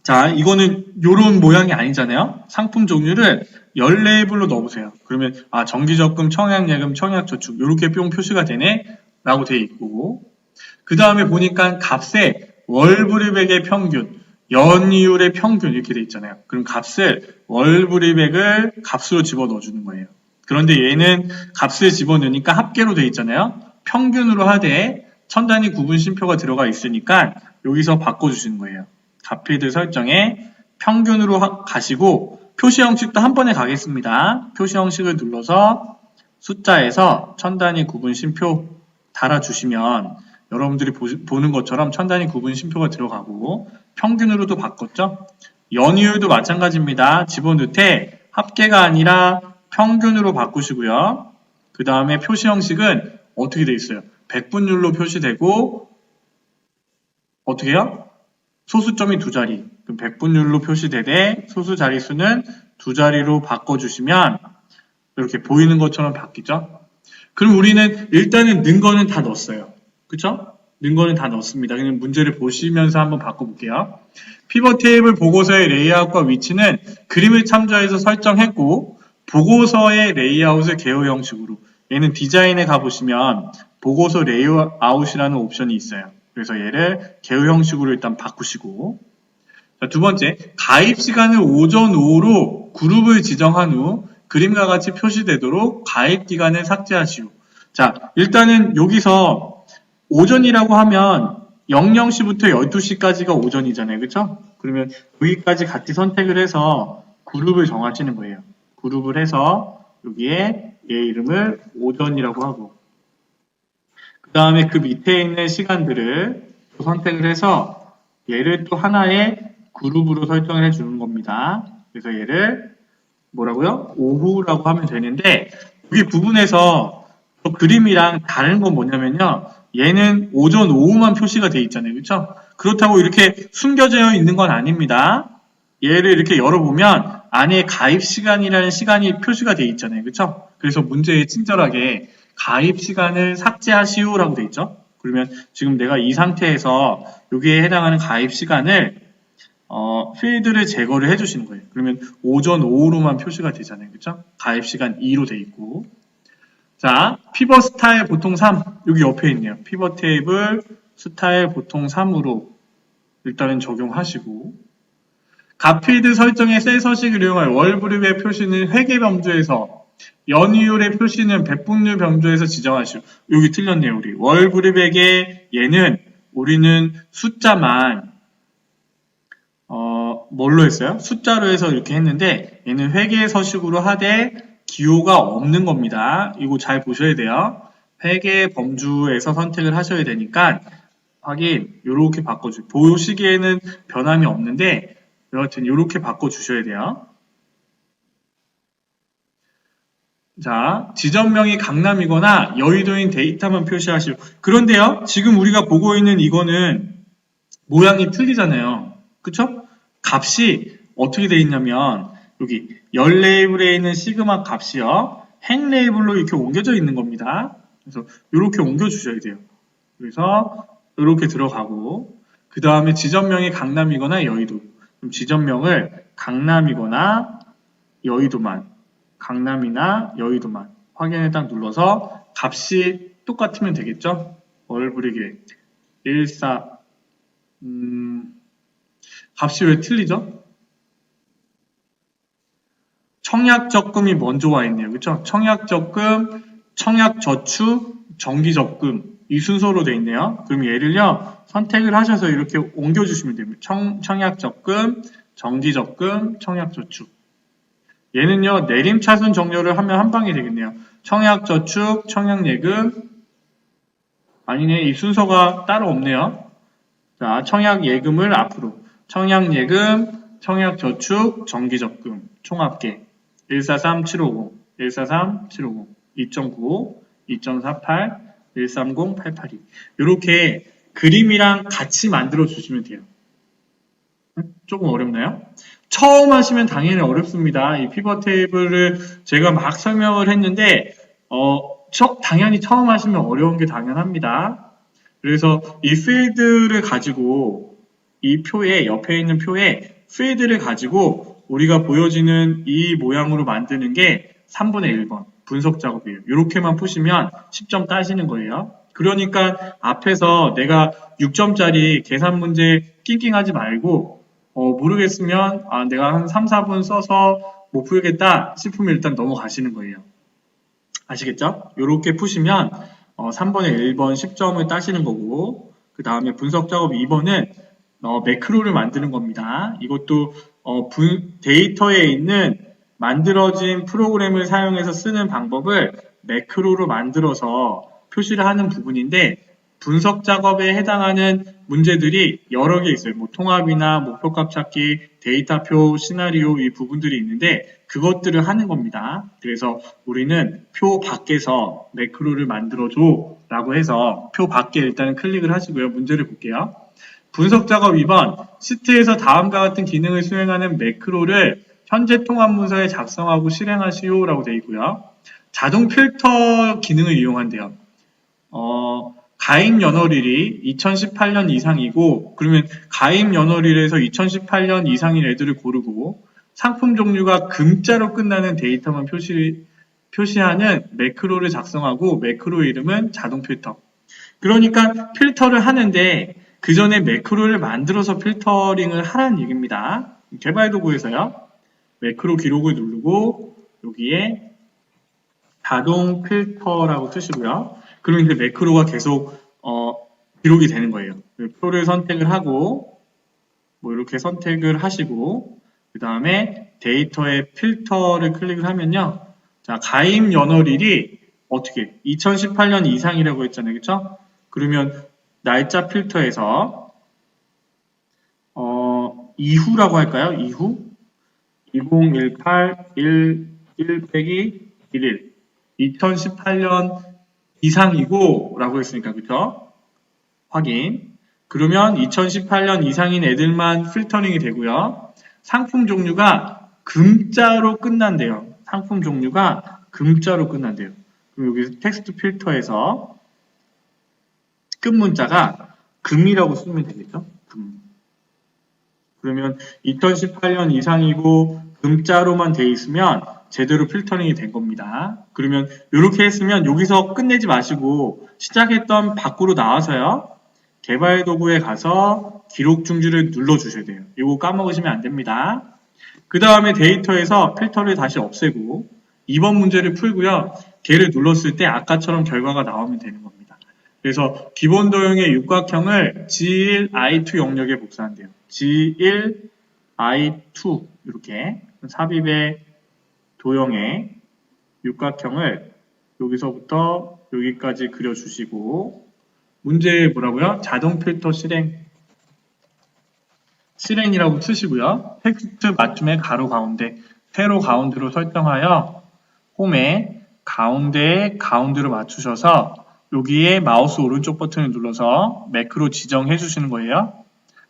자, 이거는 요런 모양이 아니잖아요. 상품 종류를 열 레이블로 넣어보세요. 그러면 정기적금, 청약예금, 청약저축 이렇게 뿅 표시가 되네 라고 돼 있고 그 다음에 보니까 값에 월불이백의 평균, 연이율의 평균 이렇게 돼 있잖아요. 그럼 값을 월불이백을 값으로 집어넣어 주는 거예요. 그런데 얘는 값을 집어넣으니까 합계로 돼 있잖아요. 평균으로 하되 천 단위 구분 쉼표가 들어가 있으니까 여기서 바꿔주시는 거예요. 값필드 설정에 평균으로 가시고 표시 형식도 한 번에 가겠습니다. 표시 형식을 눌러서 숫자에서 천 단위 구분 쉼표 달아주시면 여러분들이 보는 것처럼 천 단위 구분 쉼표가 들어가고 평균으로도 바꿨죠. 연이율도 마찬가지입니다. 집어넣되 합계가 아니라 평균으로 바꾸시고요. 그 다음에 표시 형식은 어떻게 돼 있어요? 백분율로 표시되고 어떻게 해요? 소수점이 두 자리. 그럼 백분율로 표시되되 소수 자릿수는 두 자리로 바꿔주시면 이렇게 보이는 것처럼 바뀌죠. 그럼 우리는 일단은 는 거는 다 넣었어요. 그쵸? 는 거는 다 넣었습니다. 그냥 문제를 보시면서 한번 바꿔볼게요. 피벗 테이블 보고서의 레이아웃과 위치는 그림을 참조해서 설정했고 보고서의 레이아웃을 개요 형식으로 얘는 디자인에 가보시면 보고서 레이아웃이라는 옵션이 있어요. 그래서 얘를 개요 형식으로 일단 바꾸시고 자, 두 번째, 가입 시간을 오전, 오후로 그룹을 지정한 후 그림과 같이 표시되도록 가입 기간을 삭제하시오. 자, 일단은 여기서 오전이라고 하면 00시부터 12시까지가 오전이잖아요. 그쵸? 그러면 여기까지 같이 선택을 해서 그룹을 정하시는 거예요. 그룹을 해서 여기에 얘 이름을 오전이라고 하고 그 다음에 그 밑에 있는 시간들을 선택을 해서 얘를 또 하나의 그룹으로 설정을 해주는 겁니다. 그래서 얘를 뭐라고요? 오후라고 하면 되는데 여기 부분에서 그림이랑 다른 건 뭐냐면요. 얘는 오전, 오후만 표시가 돼 있잖아요. 그렇죠? 그렇다고 이렇게 숨겨져 있는 건 아닙니다. 얘를 이렇게 열어보면 안에 가입 시간이라는 시간이 표시가 돼 있잖아요. 그렇죠? 그래서 문제에 친절하게 가입 시간을 삭제하시오라고 돼 있죠. 그러면 지금 내가 이 상태에서 여기에 해당하는 가입 시간을 필드를 제거를 해주시는 거예요. 그러면 오전, 오후로만 표시가 되잖아요. 그렇죠? 가입 시간 2로 돼 있고 자, 피벗 스타일 보통 3 여기 옆에 있네요. 피벗 테이블 스타일 보통 3으로 일단은 적용하시고 값필드 설정의 셀 서식을 이용할 월불입의 표시는 회계 범주에서 연이율의 표시는 백분율 범주에서 지정하시오. 여기 틀렸네요. 우리 월불입액의 얘는 우리는 숫자만 뭘로 했어요? 숫자로 해서 이렇게 했는데 얘는 회계 서식으로 하되 기호가 없는 겁니다. 이거 잘 보셔야 돼요. 회계 범주에서 선택을 하셔야 되니까 확인 이렇게 바꿔주세요. 보시기에는 변함이 없는데 여하튼 이렇게 바꿔주셔야 돼요. 자, 지점명이 강남이거나 여의도인 데이터만 표시하시오. 그런데요, 지금 우리가 보고 있는 이거는 모양이 틀리잖아요. 그쵸? 값이 어떻게 돼 있냐면 여기 열 레이블에 있는 시그마 값이요. 행 레이블로 이렇게 옮겨져 있는 겁니다. 그래서 이렇게 옮겨주셔야 돼요. 그래서 이렇게 들어가고 그 다음에 지점명이 강남이거나 여의도 그럼 지점명을 강남이거나 여의도만 강남이나 여의도만 확인을 딱 눌러서 값이 똑같으면 되겠죠? 월불이계 14 값이 왜 틀리죠? 청약적금이 먼저 와 있네요. 그렇죠? 청약적금, 청약저축, 정기적금 이 순서로 돼 있네요. 그럼 얘를요 선택을 하셔서 이렇게 옮겨주시면 됩니다. 청약적금, 정기적금, 청약저축 얘는요 내림차순 정렬을 하면 한 방에 되겠네요. 청약저축, 청약예금 아니네 이 순서가 따로 없네요. 자 청약예금을 앞으로 청약예금, 청약저축, 정기적금 총합계 143750, 143750, 2.95, 2.48, 130, 882 이렇게 그림이랑 같이 만들어 주시면 돼요. 조금 어렵나요? 처음 하시면 당연히 어렵습니다. 이 피벗 테이블을 제가 막 설명을 했는데 당연히 처음 하시면 어려운 게 당연합니다. 그래서 이 필드를 가지고 이 표에 옆에 있는 표에 필드를 가지고 우리가 보여지는 이 모양으로 만드는 게 3분의 1번 분석 작업이에요. 이렇게만 푸시면 10점 따시는 거예요. 그러니까 앞에서 내가 6점짜리 계산 문제 낑낑하지 말고 모르겠으면 내가 한 3, 4분 써서 못 풀겠다 싶으면 일단 넘어가시는 거예요. 아시겠죠? 이렇게 푸시면 3번에 1번 10점을 따시는 거고 그 다음에 분석 작업 2번은 매크로를 만드는 겁니다. 이것도 데이터에 있는 만들어진 프로그램을 사용해서 쓰는 방법을 매크로로 만들어서 표시를 하는 부분인데 분석 작업에 해당하는 문제들이 여러 개 있어요. 뭐 통합이나 목표값 찾기, 데이터표, 시나리오 이 부분들이 있는데 그것들을 하는 겁니다. 그래서 우리는 표 밖에서 매크로를 만들어줘 라고 해서 표 밖에 일단 클릭을 하시고요. 문제를 볼게요. 분석 작업 2번 시트에서 다음과 같은 기능을 수행하는 매크로를 현재 통합 문서에 작성하고 실행하시오 라고 되어 있고요. 자동 필터 기능을 이용한대요. 가입 연월일이 2018년 이상이고 그러면 가입 연월일에서 2018년 이상인 애들을 고르고 상품 종류가 금자로 끝나는 데이터만 표시하는 매크로를 작성하고 매크로 이름은 자동 필터. 그러니까 필터를 하는데 그 전에 매크로를 만들어서 필터링을 하라는 얘기입니다. 개발 도구에서요. 매크로 기록을 누르고 여기에 자동 필터라고 뜨시고요. 그러면 이제 매크로가 계속 기록이 되는 거예요. 표를 선택을 하고 뭐 이렇게 선택을 하시고 그 다음에 데이터의 필터를 클릭을 하면요. 자, 가입 연월일이 어떻게 2018년 이상이라고 했잖아요. 그렇죠? 그러면 날짜 필터에서 이후라고 할까요? 이후 2018 1 빼기 1일 2018년 이상이고 라고 했으니까 그쵸? 확인. 그러면 2018년 이상인 애들만 필터링이 되고요. 상품 종류가 금자로 끝난대요. 상품 종류가 금자로 끝난대요. 그럼 여기 텍스트 필터에서 끝 문자가 금이라고 쓰면 되겠죠? 금. 그러면 2018년 이상이고 금자로만 돼 있으면 제대로 필터링이 된 겁니다. 그러면 이렇게 했으면 여기서 끝내지 마시고 시작했던 밖으로 나와서요. 개발 도구에 가서 기록 중지를 눌러주셔야 돼요. 이거 까먹으시면 안 됩니다. 그 다음에 데이터에서 필터를 다시 없애고 2번 문제를 풀고요. 걔를 눌렀을 때 아까처럼 결과가 나오면 되는 겁니다. 그래서 기본 도형의 육각형을 G1, I2 영역에 복사한대요. G1, I2 이렇게 삽입의 도형의 육각형을 여기서부터 여기까지 그려주시고 문제 뭐라고요? 자동 필터 실행이라고 쓰시고요. 텍스트 맞춤의 가로 가운데 세로 가운데로 설정하여 홈에 가운데로 맞추셔서 여기에 마우스 오른쪽 버튼을 눌러서 매크로 지정해 주시는 거예요.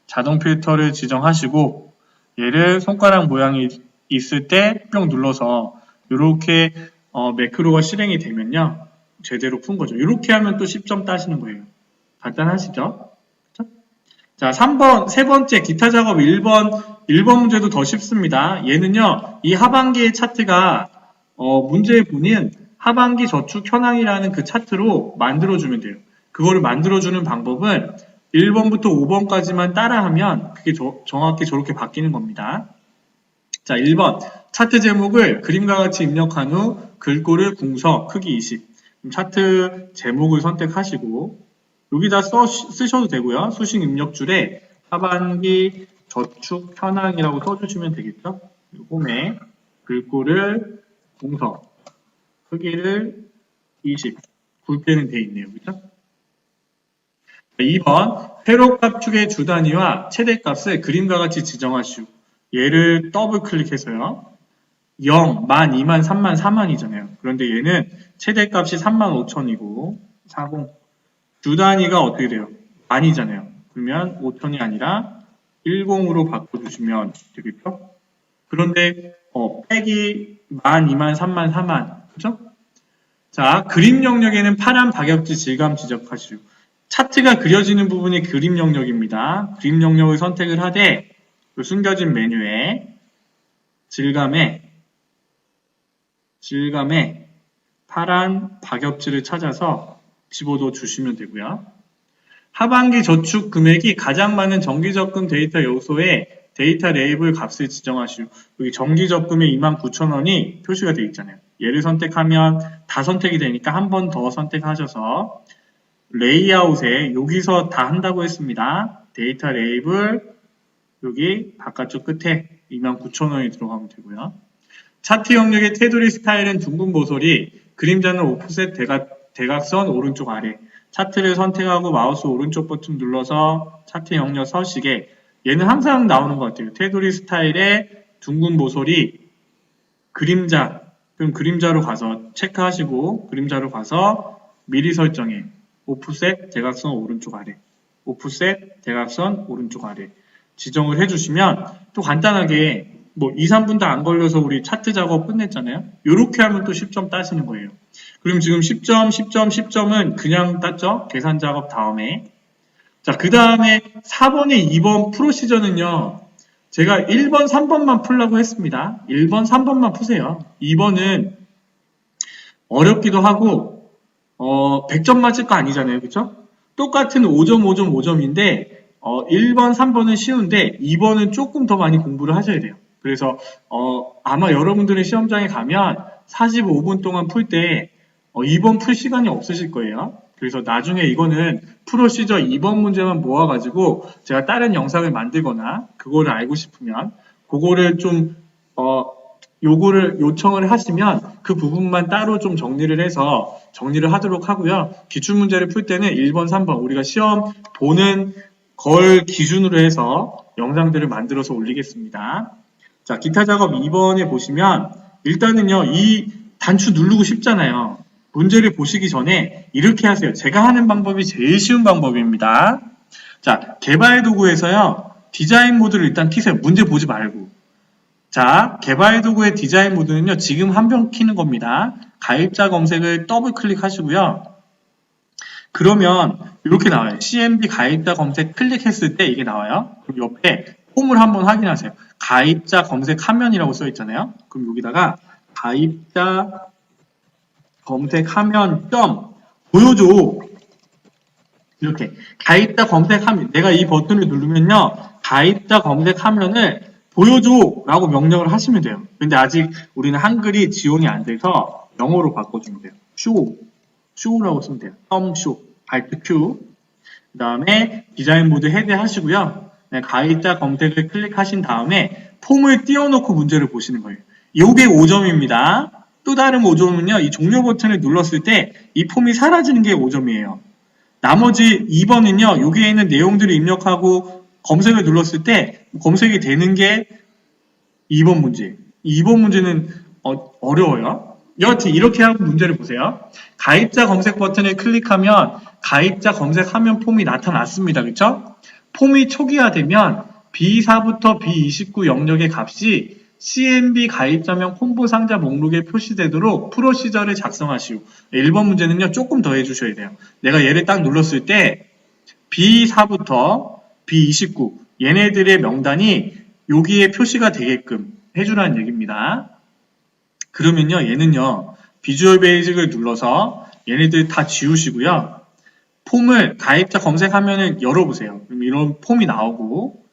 자동 필터를 지정하시고 얘를 손가락 모양이 있을 때 뿅 눌러서 이렇게 매크로가 실행이 되면요. 제대로 푼 거죠. 이렇게 하면 또 10점 따시는 거예요. 간단하시죠? 그렇죠? 자, 3번, 세 번째 기타 작업 1번 문제도 더 쉽습니다. 얘는요, 이 하반기의 차트가 문제에 보면 하반기 저축 현황이라는 그 차트로 만들어주면 돼요. 그거를 만들어주는 방법은 1번부터 5번까지만 따라하면 그게 정확히 저렇게 바뀌는 겁니다. 자, 1번 차트 제목을 그림과 같이 입력한 후 글꼴을 궁서 크기 20 차트 제목을 선택하시고 여기다 쓰셔도 되고요. 수식 입력줄에 하반기 저축 현황이라고 써주시면 되겠죠. 홈에 글꼴을 궁서 크기를 20 굵게는 돼 있네요. 그렇죠? 2번 회로값 축의 주 단위와 최대값을 그림과 같이 지정하시오. 얘를 더블 클릭해서요. 0, 만, 2만, 3만, 4만이잖아요. 그런데 얘는 최대값이 3만 5천이고 40 주 단위가 어떻게 돼요? 만이잖아요. 그러면 5천이 아니라 10으로 바꿔주시면 되겠죠? 그런데 빼기 만, 2만, 3만, 4만 그죠? 자, 그림 영역에는 파란 박엽지 질감 지적하시오. 차트가 그려지는 부분이 그림 영역입니다. 그림 영역을 선택을 하되 숨겨진 메뉴에 질감에 파란 박엽지를 찾아서 집어넣어 주시면 되고요. 하반기 저축 금액이 가장 많은 정기적금 데이터 요소에 데이터 레이블 값을 지정하시오. 여기 정기적금의 29,000원이 표시가 되어 있잖아요. 얘를 선택하면 다 선택이 되니까 한 번 더 선택하셔서 레이아웃에 여기서 다 한다고 했습니다. 데이터 레이블 여기 바깥쪽 끝에 29,000원이 들어가면 되고요. 차트 영역의 테두리 스타일은 둥근 모서리, 그림자는 오프셋 대각선 오른쪽 아래. 차트를 선택하고 마우스 오른쪽 버튼 눌러서 차트 영역 서식에 얘는 항상 나오는 것 같아요. 테두리 스타일의 둥근 모서리, 그림자, 그럼 그림자로 가서 체크하시고 그림자로 가서 미리 설정에 오프셋 대각선 오른쪽 아래, 오프셋 대각선 오른쪽 아래 지정을 해주시면 또 간단하게 뭐 2, 3분도 안 걸려서 우리 차트 작업 끝냈잖아요. 이렇게 하면 또 10점 따시는 거예요. 그럼 지금 10점, 10점, 10점은 그냥 땄죠? 계산 작업 다음에. 자, 그 다음에 4번에 2번 프로시저는요. 제가 1번, 3번만 풀라고 했습니다. 1번, 3번만 푸세요. 2번은 어렵기도 하고 100점 맞을 거 아니잖아요. 그쵸? 똑같은 5점, 5점, 5점인데 1번, 3번은 쉬운데 2번은 조금 더 많이 공부를 하셔야 돼요. 그래서 아마 여러분들의 시험장에 가면 45분 동안 풀 때 2번 풀 시간이 없으실 거예요. 그래서 나중에 이거는 프로시저 2번 문제만 모아가지고 제가 다른 영상을 만들거나 그거를 알고 싶으면 그거를 좀 요거를 요청을 하시면 그 부분만 따로 좀 정리를 해서 정리를 하도록 하고요. 기출문제를 풀 때는 1번, 3번 우리가 시험 보는 걸 기준으로 해서 영상들을 만들어서 올리겠습니다. 자, 기타 작업 2번에 보시면 일단은요, 이 단추 누르고 싶잖아요. 문제를 보시기 전에 이렇게 하세요. 제가 하는 방법이 제일 쉬운 방법입니다. 자, 개발 도구에서요, 디자인 모드를 일단 키세요. 문제 보지 말고. 자, 개발 도구의 디자인 모드는요, 지금 한 번 키는 겁니다. 가입자 검색을 더블 클릭하시고요. 그러면 이렇게 나와요. CMB 가입자 검색 클릭했을 때 이게 나와요. 그럼 옆에 폼을 한번 확인하세요. 가입자 검색 화면이라고 써 있잖아요. 그럼 여기다가 가입자 검색 화면 점 보여줘. 이렇게 가입자 검색 화면 내가 이 버튼을 누르면요. 가입자 검색 화면을 보여줘 라고 명령을 하시면 돼요. 근데 아직 우리는 한글이 지원이 안 돼서 영어로 바꿔주면 돼요. 쇼라고 쓰면 돼요. 쇼 Alt Q. 그 다음에 디자인 모드 헤드 하시고요. 네, 가입자 검색을 클릭하신 다음에 폼을 띄워놓고 문제를 보시는 거예요. 요게 5점입니다. 또 다른 5점은요. 이 종료 버튼을 눌렀을 때 이 폼이 사라지는 게 5점이에요. 나머지 2번은요. 여기에 있는 내용들을 입력하고 검색을 눌렀을 때 검색이 되는 게 2번 문제. 2번 문제는 어려워요. 여하튼 이렇게 하고 문제를 보세요. 가입자 검색 버튼을 클릭하면 가입자 검색 화면 폼이 나타났습니다. 그렇죠? 폼이 초기화되면 B4부터 B29 영역의 값이 CMB 가입자명 콤보 상자 목록에 표시되도록 프로시저를 작성하시오. 1번 문제는요. 조금 더 해주셔야 돼요. 내가 얘를 딱 눌렀을 때 B4부터 B29 얘네들의 명단이 여기에 표시가 되게끔 해주라는 얘기입니다. 그러면요. 얘는요. 비주얼 베이직을 눌러서 얘네들 다 지우시고요. 폼을 가입자 검색 화면을 열어보세요. 그럼 이런 폼이 나오고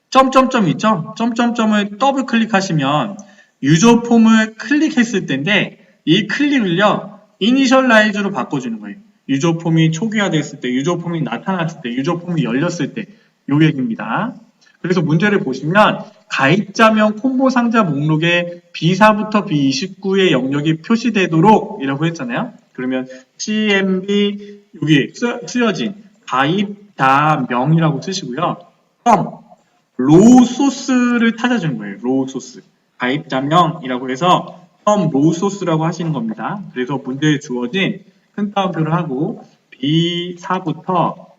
점점점 있죠? 점점점을 더블 클릭하시면 유저 폼을 클릭했을 때인데 이 클릭을요. 이니셜라이즈로 바꿔주는 거예요. 유저 폼이 초기화됐을 때, 유저 폼이 나타났을 때, 유저 폼이 열렸을 때 요 얘기입니다. 그래서 문제를 보시면 가입자명 콤보 상자 목록에 B4부터 B29의 영역이 표시되도록 이라고 했잖아요. 그러면 CMB 여기 쓰여진 가입자명이라고 쓰시고요. 로우 소스를 찾아주는 거예요. 로우 소스. 가입자명이라고 해서 로우 소스라고 하시는 겁니다. 그래서 문제에 주어진 큰 따옴표를 하고 B4부터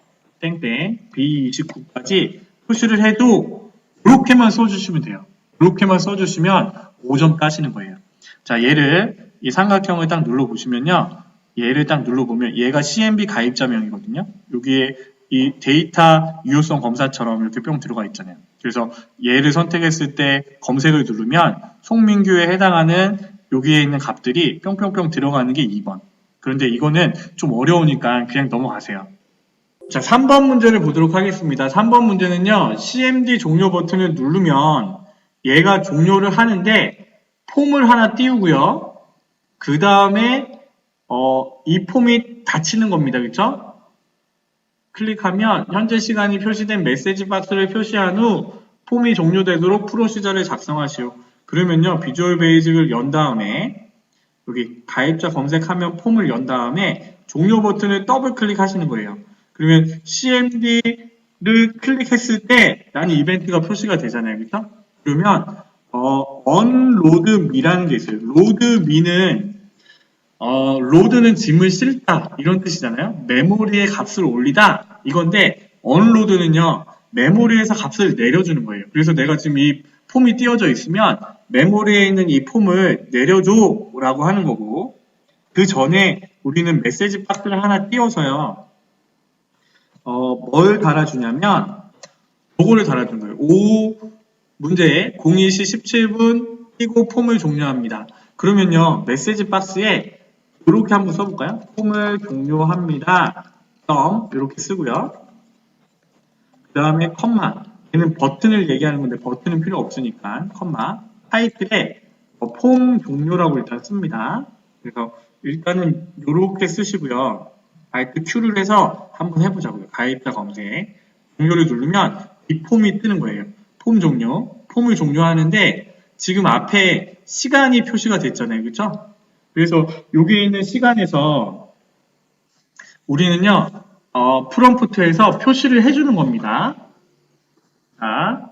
땡땡 B29까지 표시를 해도 이렇게만 써주시면 돼요. 이렇게만 써주시면 5점 따시는 거예요. 자, 얘를 이 삼각형을 딱 눌러보시면요. 얘를 딱 눌러보면 얘가 CMB 가입자명이거든요. 여기에 이 데이터 유효성 검사처럼 이렇게 뿅 들어가 있잖아요. 그래서 얘를 선택했을 때 검색을 누르면 송민규에 해당하는 여기에 있는 값들이 뿅뿅뿅 들어가는 게 2번. 그런데 이거는 좀 어려우니까 그냥 넘어가세요. 자, 3번 문제를 보도록 하겠습니다. 3번 문제는요, CMD 종료 버튼을 누르면 얘가 종료를 하는데 폼을 하나 띄우고요. 그 다음에 이 폼이 닫히는 겁니다. 그쵸? 클릭하면 현재 시간이 표시된 메시지 박스를 표시한 후 폼이 종료되도록 프로시저를 작성하시오. 그러면요, 비주얼 베이직을 연 다음에 여기 가입자 검색하면 폼을 연 다음에 종료 버튼을 더블 클릭하시는 거예요. 그러면 CMD를 클릭했을 때 라는 이벤트가 표시가 되잖아요. 그렇죠? 그러면 unload me라는 게 있어요. load me는 load는 짐을 싣다 이런 뜻이잖아요. 메모리에 값을 올리다 이건데 unload는요. 메모리에서 값을 내려주는 거예요. 그래서 내가 지금 이 폼이 띄워져 있으면 메모리에 있는 이 폼을 내려줘 라고 하는 거고, 그 전에 우리는 메시지 박스를 하나 띄워서요. 뭘 달아주냐면 요거를 달아주는 거예요. 오후 문제에 02시 17분 띄고 폼을 종료합니다. 그러면요, 메시지 박스에 이렇게 한번 써볼까요? 폼을 종료합니다. 이렇게 쓰고요. 그 다음에 컴마, 얘는 버튼을 얘기하는 건데 버튼은 필요 없으니까 컴마, 타이틀에 폼 종료라고 일단 씁니다. 그래서 일단은 이렇게 쓰시고요. Alt Q를 해서 한번 해보자고요. 가입자 검색. 종료를 누르면 이 폼이 뜨는 거예요. 폼 종료. 폼을 종료하는데 지금 앞에 시간이 표시가 됐잖아요. 그렇죠? 그래서 여기 있는 시간에서 우리는요. 프롬프트에서 표시를 해주는 겁니다. 자,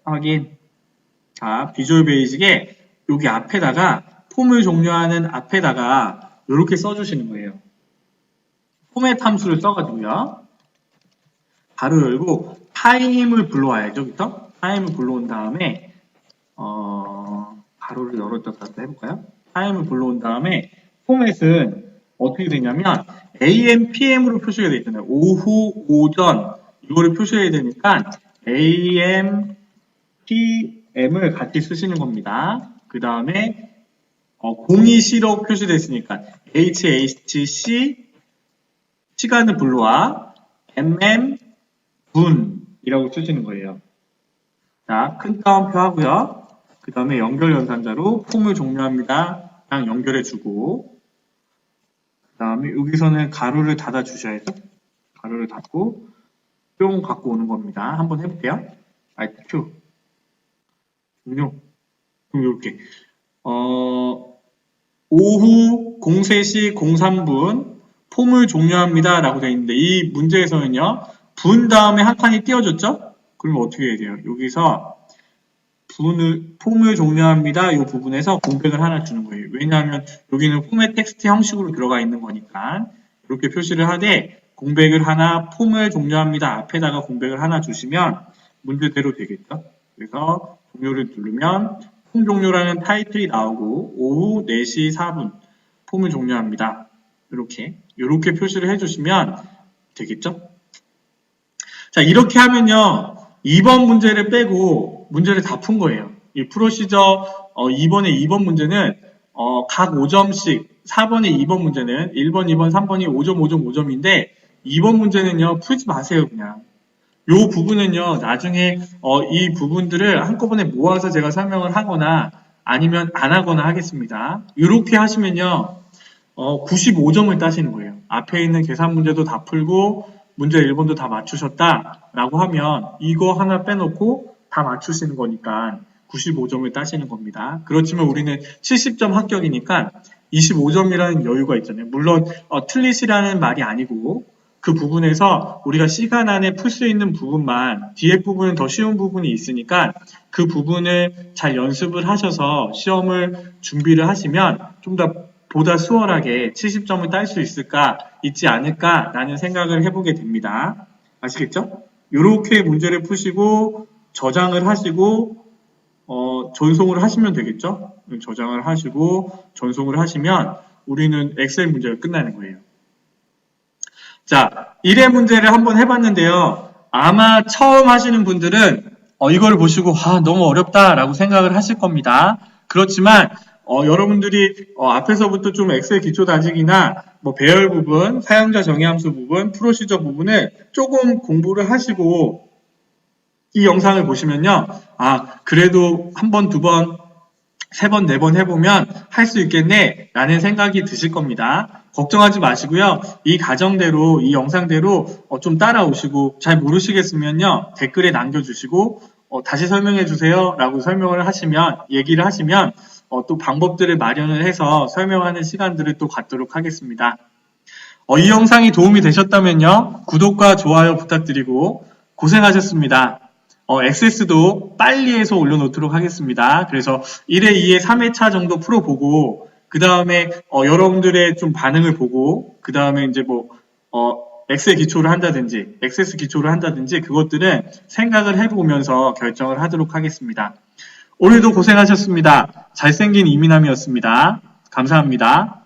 확인. 자, 비주얼 베이직에 여기 앞에다가 폼을 종료하는 앞에다가 이렇게 써주시는 거예요. 포맷 함수를 써가지고요. 바로 열고 타임을 불러와야죠. 그쵸? 타임을 불러온 다음에 가로를 열었다 닫았다 해볼까요? 타임을 불러온 다음에 포맷은 어떻게 되냐면 AM, PM으로 표시가 되어 있잖아요. 오후, 오전 이거를 표시해야 되니까 AM, PM을 같이 쓰시는 겁니다. 그 다음에 02시로 표시됐으니까 HHC 시간을 불러와 분이라고 쓰시는 거예요. 자, 큰 따옴표 하고요. 그 다음에 연결 연산자로 폼을 종료합니다. 랑 연결해주고, 그 다음에 여기서는 가로를 닫아 주셔야죠. 가로를 닫고 뿅 갖고 오는 겁니다. 한번 해볼게요. Alt Q 종료. 그럼 이렇게 오후 03시 03분 폼을 종료합니다 라고 되어 있는데 이 문제에서는요, 분 다음에 한 칸이 띄워졌죠? 그러면 어떻게 해야 돼요? 여기서 폼을 종료합니다 이 부분에서 공백을 하나 주는 거예요. 왜냐하면 여기는 포맷 텍스트 형식으로 들어가 있는 거니까 이렇게 표시를 하되 공백을 하나, 폼을 종료합니다 앞에다가 공백을 하나 주시면 문제대로 되겠죠? 그래서 종료를 누르면 폼 종료라는 타이틀이 나오고 오후 4시 4분 폼을 종료합니다. 이렇게 표시를 해주시면 되겠죠? 자, 이렇게 하면요 2번 문제를 빼고 문제를 다 푼 거예요. 이 프로시저 2번의 2번 문제는 각 5점씩 4번의 2번 문제는 1번, 2번, 3번이 5점, 5점, 5점인데 2번 문제는요 풀지 마세요. 그냥 요 부분은요 나중에 이 부분들을 한꺼번에 모아서 제가 설명을 하거나 아니면 안 하거나 하겠습니다. 이렇게 하시면요 95점을 따시는 거예요. 앞에 있는 계산 문제도 다 풀고 문제 1번도 다 맞추셨다 라고 하면 이거 하나 빼놓고 다 맞추시는 거니까 95점을 따시는 겁니다. 그렇지만 우리는 70점 합격이니까 25점이라는 여유가 있잖아요. 물론 틀리시라는 말이 아니고 그 부분에서 우리가 시간 안에 풀 수 있는 부분만, 뒤에 부분은 더 쉬운 부분이 있으니까 그 부분을 잘 연습을 하셔서 시험을 준비를 하시면 좀 더 보다 수월하게 70점을 딸 수 있지 않을까 라는 생각을 해보게 됩니다. 아시겠죠? 이렇게 문제를 푸시고 저장을 하시고 전송을 하시면 되겠죠? 저장을 하시고 전송을 하시면 우리는 엑셀 문제가 끝나는 거예요. 자, 1회 문제를 한번 해봤는데요. 아마 처음 하시는 분들은 이걸 보시고 너무 어렵다 라고 생각을 하실 겁니다. 그렇지만 여러분들이 앞에서부터 좀 엑셀 기초 다지기나 뭐 배열 부분, 사용자 정의함수 부분, 프로시저 부분을 조금 공부를 하시고 이 영상을 보시면요. 그래도 한 번, 두 번, 세 번, 네 번 해보면 할 수 있겠네 라는 생각이 드실 겁니다. 걱정하지 마시고요. 이 과정대로, 이 영상대로 좀 따라오시고 잘 모르시겠으면요. 댓글에 남겨주시고 다시 설명해 주세요 라고 설명을 하시면, 얘기를 하시면 또 방법들을 마련을 해서 설명하는 시간들을 또 갖도록 하겠습니다. 이 영상이 도움이 되셨다면요. 구독과 좋아요 부탁드리고 고생하셨습니다. 액세스도 빨리 해서 올려놓도록 하겠습니다. 그래서 1회, 2회, 3회차 정도 풀어보고 그 다음에 여러분들의 좀 반응을 보고 그 다음에 이제 엑셀 기초를 한다든지 액세스 기초를 한다든지 그것들은 생각을 해보면서 결정을 하도록 하겠습니다. 오늘도 고생하셨습니다. 잘생긴 이민함이었습니다. 감사합니다.